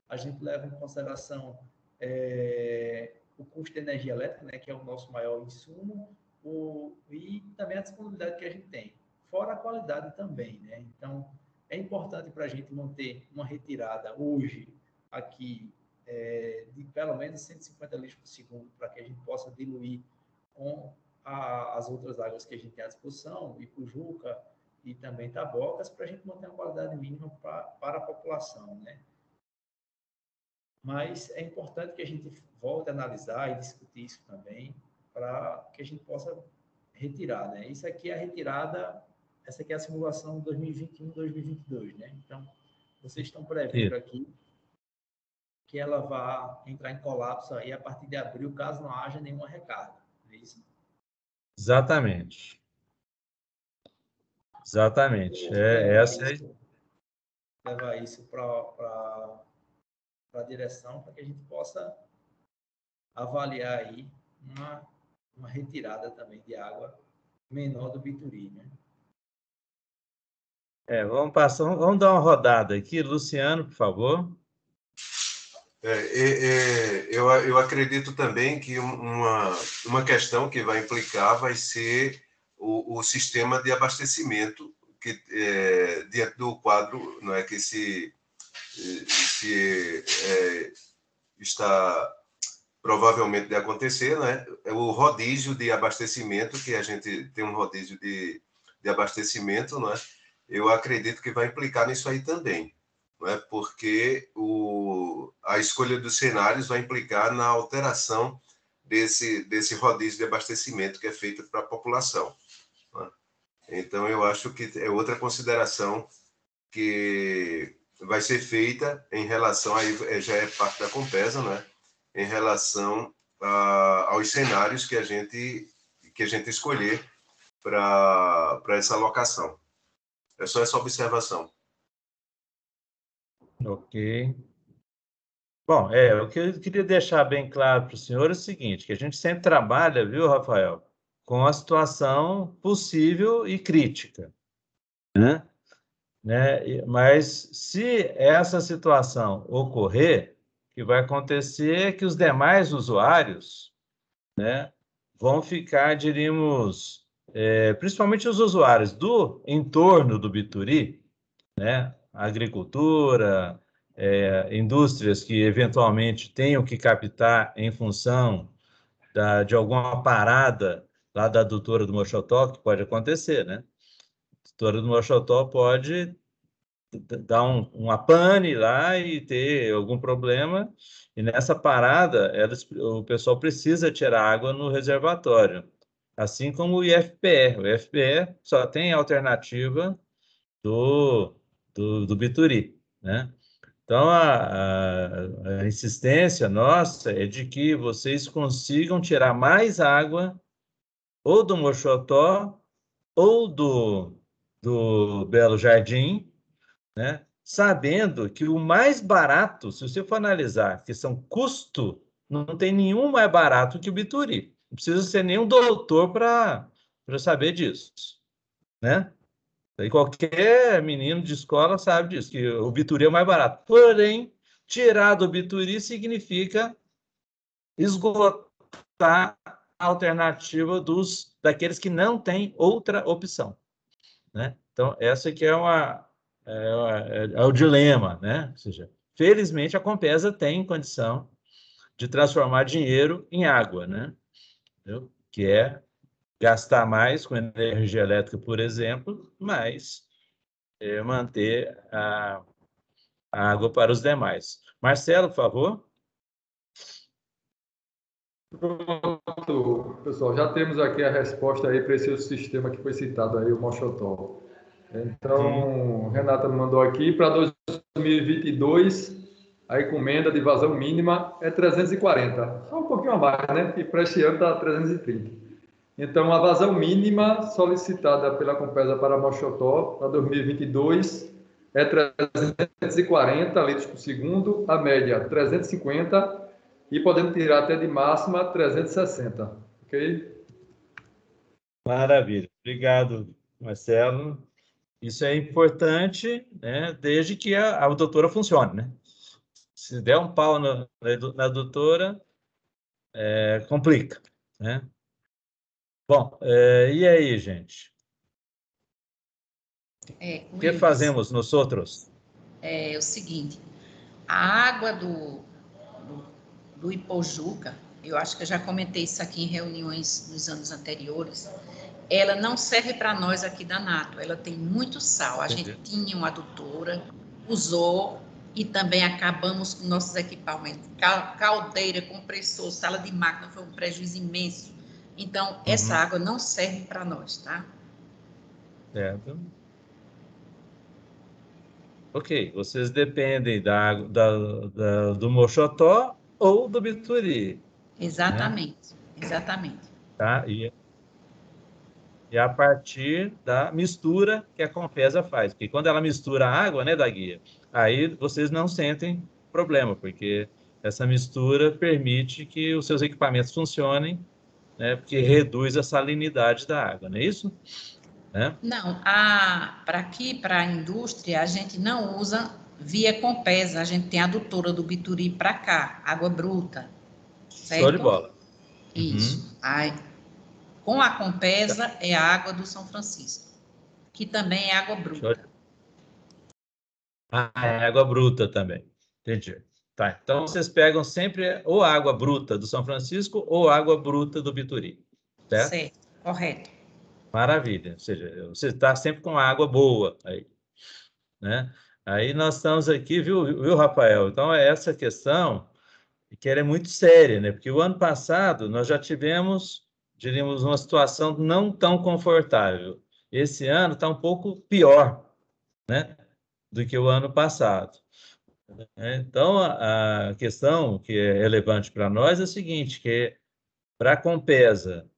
A gente leva em consideração o custo de energia elétrica, né, que é o nosso maior insumo, e também a disponibilidade que a gente tem, fora a qualidade também, né? Então, é importante para a gente manter uma retirada hoje aqui de pelo menos 150 litros por segundo, para que a gente possa diluir com as outras águas que a gente tem à disposição, Ipujuca e também Tabocas, para a gente manter uma qualidade mínima para a população, né? Mas é importante que a gente volte a analisar e discutir isso também, para que a gente possa retirar, né? Isso aqui é a retirada, essa aqui é a simulação 2021-2022, né? Então, vocês estão prevendo aqui que ela vai entrar em colapso aí a partir de abril, caso não haja nenhuma recarga, não é isso? Exatamente. Exatamente. Levar isso para a direção, para que a gente possa avaliar aí uma retirada também de água menor do Bituri, né? Vamos dar uma rodada aqui. Luciano, por favor. Eu acredito também que uma questão que vai implicar vai ser o sistema de abastecimento diante do quadro, não é, que está provavelmente de acontecer, né? É o rodízio de abastecimento, que a gente tem um rodízio de abastecimento, né? Eu acredito que vai implicar nisso aí também, né? Porque a escolha dos cenários vai implicar na alteração desse rodízio de abastecimento que é feito para a população, né? Então, eu acho que é outra consideração que vai ser feita em relação, aí já é parte da Compesa, né? Em relação aos cenários que a gente escolher para essa alocação. É só essa observação. Ok. Bom, o que eu queria deixar bem claro para o senhor é o seguinte, que a gente sempre trabalha, viu, Rafael, com a situação possível e crítica, né? Mas se essa situação ocorrer, o que vai acontecer é que os demais usuários, né, vão ficar, diríamos, principalmente os usuários do entorno do Bituri, né, agricultura, indústrias que eventualmente tenham que captar em função de alguma parada lá da adutora do Mochotó, que pode acontecer, né? A adutora do Mochotó pode dar uma pane lá e ter algum problema, e nessa parada o pessoal precisa tirar água no reservatório, assim como o IFPE. O IFPE só tem alternativa do Bituri, né? Então, a insistência nossa é de que vocês consigam tirar mais água ou do Mochotó ou do Belo Jardim, né? Sabendo que o mais barato, se você for analisar a questão custo, não tem nenhum mais barato que o Bituri. Não precisa ser nenhum doutor para saber disso, né? E qualquer menino de escola sabe disso, que o Bituri é o mais barato. Porém, tirar do Bituri significa esgotar a alternativa daqueles que não têm outra opção, né? Então, essa aqui é o dilema, né? Ou seja, felizmente a Compesa tem condição de transformar dinheiro em água, né? Entendeu? Que é gastar mais com energia elétrica, por exemplo, mas manter a água para os demais. Marcelo, por favor. Pronto, pessoal, já temos aqui a resposta aí para esse sistema que foi citado aí, o Mochotó. Então, Renata me mandou aqui, para 2022, a encomenda de vazão mínima é 340, só um pouquinho a mais, né? E para este ano está 330. Então, a vazão mínima solicitada pela Compesa para Mochotó para 2022 é 340 litros por segundo, a média 350 e podendo tirar até de máxima 360, ok? Maravilha. Obrigado, Marcelo. Isso é importante, né, desde que a doutora funcione, né? Se der um pau na doutora, complica, né? Bom, e aí, gente? O que fazemos nós outros? É o seguinte, a água do Ipojuca, eu acho que eu já comentei isso aqui em reuniões nos anos anteriores, ela não serve para nós aqui da Nato, ela tem muito sal. A gente tinha uma adutora, usou e também acabamos com nossos equipamentos. Caldeira, compressor, sala de máquina, foi um prejuízo imenso. Então, essa água não serve para nós, tá? Certo. Ok, vocês dependem do Mochotó ou do Bituri. Exatamente, né? Exatamente. Tá? E a partir da mistura que a Compesa faz. Porque quando ela mistura a água, né, da guia, aí vocês não sentem problema, porque essa mistura permite que os seus equipamentos funcionem, né, porque reduz a salinidade da água, não é isso? Né? Não, para aqui, para a indústria, a gente não usa via Compesa, a gente tem a adutora do Bituri para cá, água bruta. Certo? Show de bola. Isso. Aí, com a Compesa é a água do São Francisco, que também é água bruta. É água bruta também. Entendi. Tá, então vocês pegam sempre ou água bruta do São Francisco ou água bruta do Bituri, certo? Certo, correto. Maravilha, ou seja, você está sempre com água boa aí, né? Aí nós estamos aqui, viu, Rafael? Então, essa questão que ela é muito séria, né? Porque o ano passado nós já tivemos, diríamos, uma situação não tão confortável. Esse ano está um pouco pior, né, do que o ano passado. Então, a questão que é relevante para nós é a seguinte, que para a Compesa,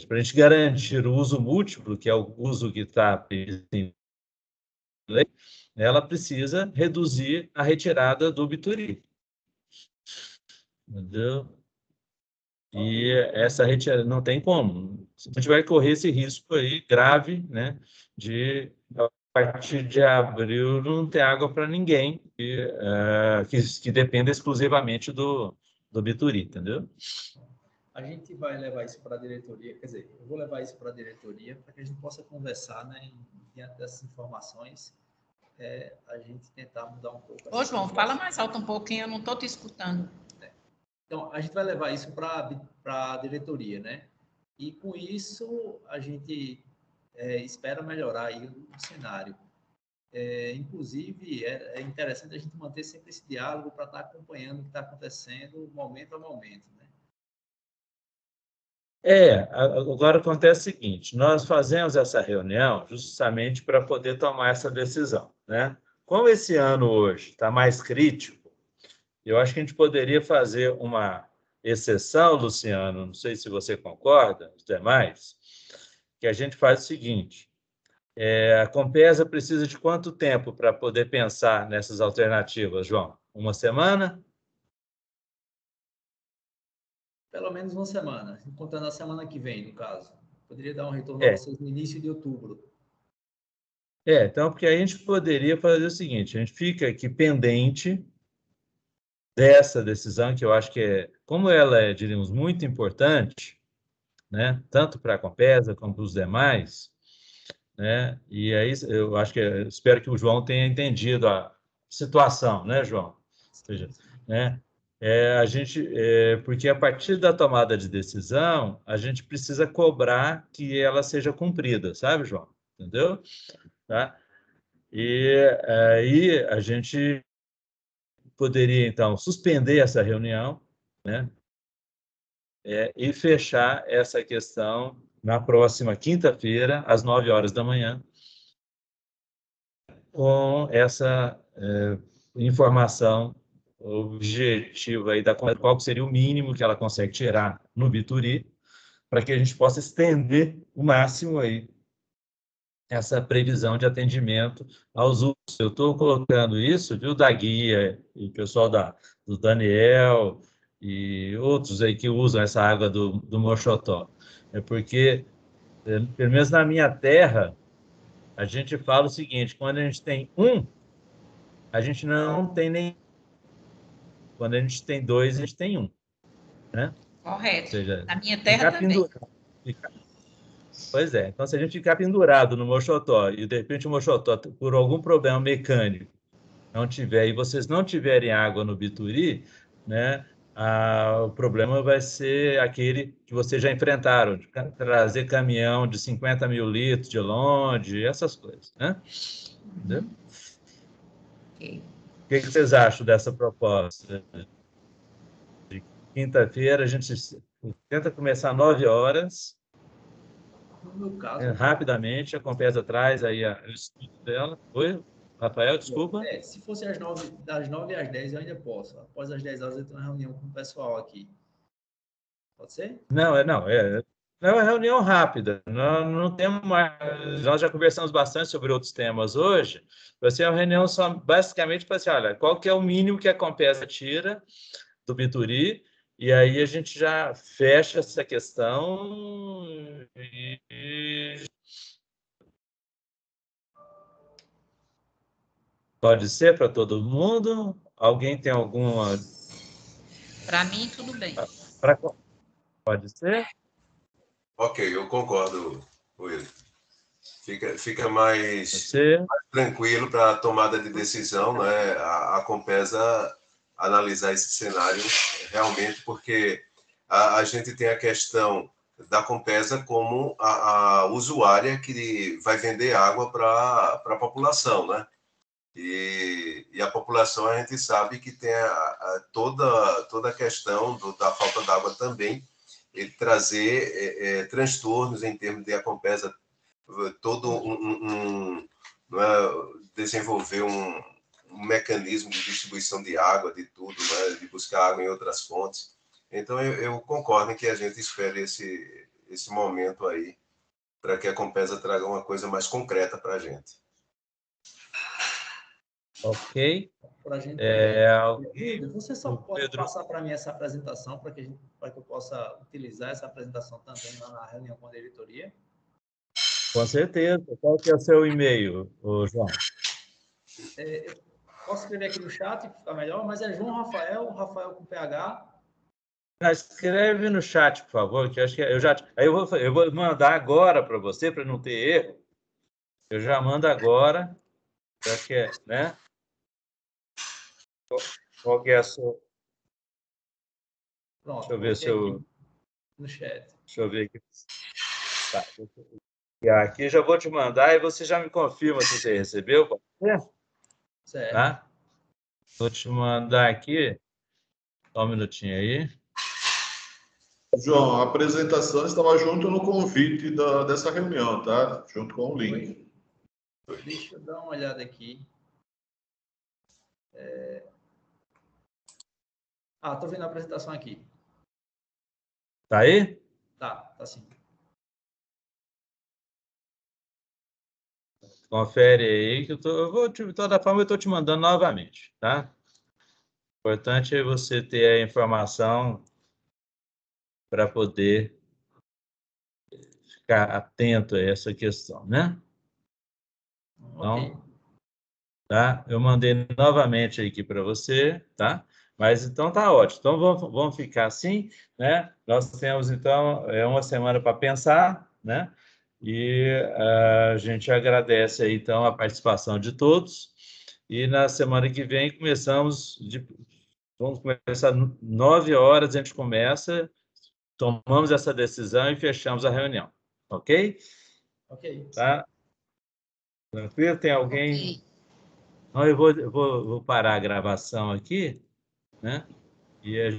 para a gente garantir o uso múltiplo, que é o uso que está previsto em lei, ela precisa reduzir a retirada do Bituri. Entendeu? E essa retirada não tem como. A gente vai correr esse risco aí grave, né, de a partir de abril não ter água para ninguém que dependa exclusivamente do Bituri, entendeu? A gente vai levar isso para a diretoria, quer dizer, eu vou levar isso para a diretoria para que a gente possa conversar, né, diante dessas informações, a gente tentar mudar um pouco. Ô, João, fala mais alto um pouquinho, eu não estou te escutando. Então, a gente vai levar isso para a diretoria, né? E com isso, a gente espera melhorar aí o cenário. Inclusive, é interessante a gente manter sempre esse diálogo para estar acompanhando o que está acontecendo momento a momento, né? Agora acontece o seguinte, nós fazemos essa reunião justamente para poder tomar essa decisão, né? Como esse ano hoje está mais crítico, eu acho que a gente poderia fazer uma exceção, Luciano, não sei se você concorda, os demais, que a gente faz o seguinte, a Compesa precisa de quanto tempo para poder pensar nessas alternativas, João? Uma semana? Pelo menos uma semana, contando a semana que vem, no caso. Poderia dar um retorno a vocês no início de outubro. Então, porque a gente poderia fazer o seguinte, a gente fica aqui pendente dessa decisão, que eu acho que como ela é, diríamos, muito importante, né, tanto para a Compesa como para os demais, né, e aí eu acho que, espero que o João tenha entendido a situação, né, João? Ou seja, né, porque a partir da tomada de decisão, a gente precisa cobrar que ela seja cumprida, sabe, João? Entendeu? Tá? E aí a gente poderia, então, suspender essa reunião, né? E fechar essa questão na próxima quinta-feira, às 9 horas da manhã, com essa informação objetiva aí da qual seria o mínimo que ela consegue tirar no Bituri, para que a gente possa estender o máximo aí essa previsão de atendimento aos usos. Eu estou colocando isso, viu, da guia e o pessoal do Daniel e outros aí que usam essa água do Moxotó. É porque, pelo menos na minha terra, a gente fala o seguinte, quando a gente tem a gente não tem nem... Quando a gente tem dois, a gente tem um. Né? Correto. Ou seja, na minha terra também. Pois é. Então, se a gente ficar pendurado no Moxotó e, de repente, o Moxotó, por algum problema mecânico, não tiver, e vocês não tiverem água no Bituri, né, o problema vai ser aquele que vocês já enfrentaram, de trazer caminhão de 50 mil litros de longe, essas coisas. Né? Entendeu? Okay. O que vocês acham dessa proposta? De quinta-feira, a gente tenta começar às 9 horas. No meu caso... Rapidamente, a Compesa traz aí o estudo dela. Oi, Rafael, desculpa. Se fosse das 9 às 10, eu ainda posso. Após as 10 horas, eu tenho uma reunião com o pessoal aqui. Pode ser? Não, é uma reunião rápida. Não temos mais... Nós já conversamos bastante sobre outros temas hoje. Vai ser uma reunião só, basicamente, para assim, olha, qual que é o mínimo que a Compesa tira do Bituri, e aí a gente já fecha essa questão e... Pode ser para todo mundo? Alguém tem alguma... Para mim, tudo bem. Pode ser? Ok, eu concordo, Will. Fica mais tranquilo para a tomada de decisão, né? A Compesa analisar esse cenário realmente, porque a gente tem a questão da Compesa como a usuária que vai vender água para a população, né? E a população, a gente sabe que tem toda a questão da falta d'água também, e trazer transtornos em termos de a Compesa todo desenvolver um mecanismo de distribuição de água, de tudo, né? De buscar água em outras fontes. Então, eu concordo em que a gente espere esse momento aí para que a Compesa traga uma coisa mais concreta para a gente. Ok. Pra gente, você só pode passar para mim essa apresentação para que eu possa utilizar essa apresentação também lá na reunião com a diretoria? Com certeza. Qual que é o seu e-mail, João? Eu posso escrever aqui no chat, fica melhor, mas é João Rafael com PH. Escreve no chat, por favor, que eu acho que eu vou mandar agora para você, para não ter erro. Eu já mando agora. Acho que é, né? Qual que é a sua... Pronto, deixa eu ver se eu... no chat. Deixa eu ver aqui. Tá. Aqui já vou te mandar e você já me confirma se você recebeu. Pode ser? Certo. Tá? Vou te mandar aqui. Só um minutinho aí. João, a apresentação estava junto no convite dessa reunião, tá? Junto com o link. Deixa eu dar uma olhada aqui. Estou vendo a apresentação aqui. Tá aí? Tá sim. Confere aí, que de toda forma, eu estou te mandando novamente, tá? O importante é você ter a informação para poder ficar atento a essa questão, né? Então, tá? Eu mandei novamente aqui para você, tá? Mas então tá ótimo. Então vamos ficar assim, né? Nós temos então uma semana para pensar, né? E a gente agradece aí então a participação de todos. E na semana que vem vamos começar 9 horas, a gente começa, tomamos essa decisão e fechamos a reunião, ok? Ok. Tá? Tranquilo? Tem alguém? Okay. Então, eu vou parar a gravação aqui, né? E a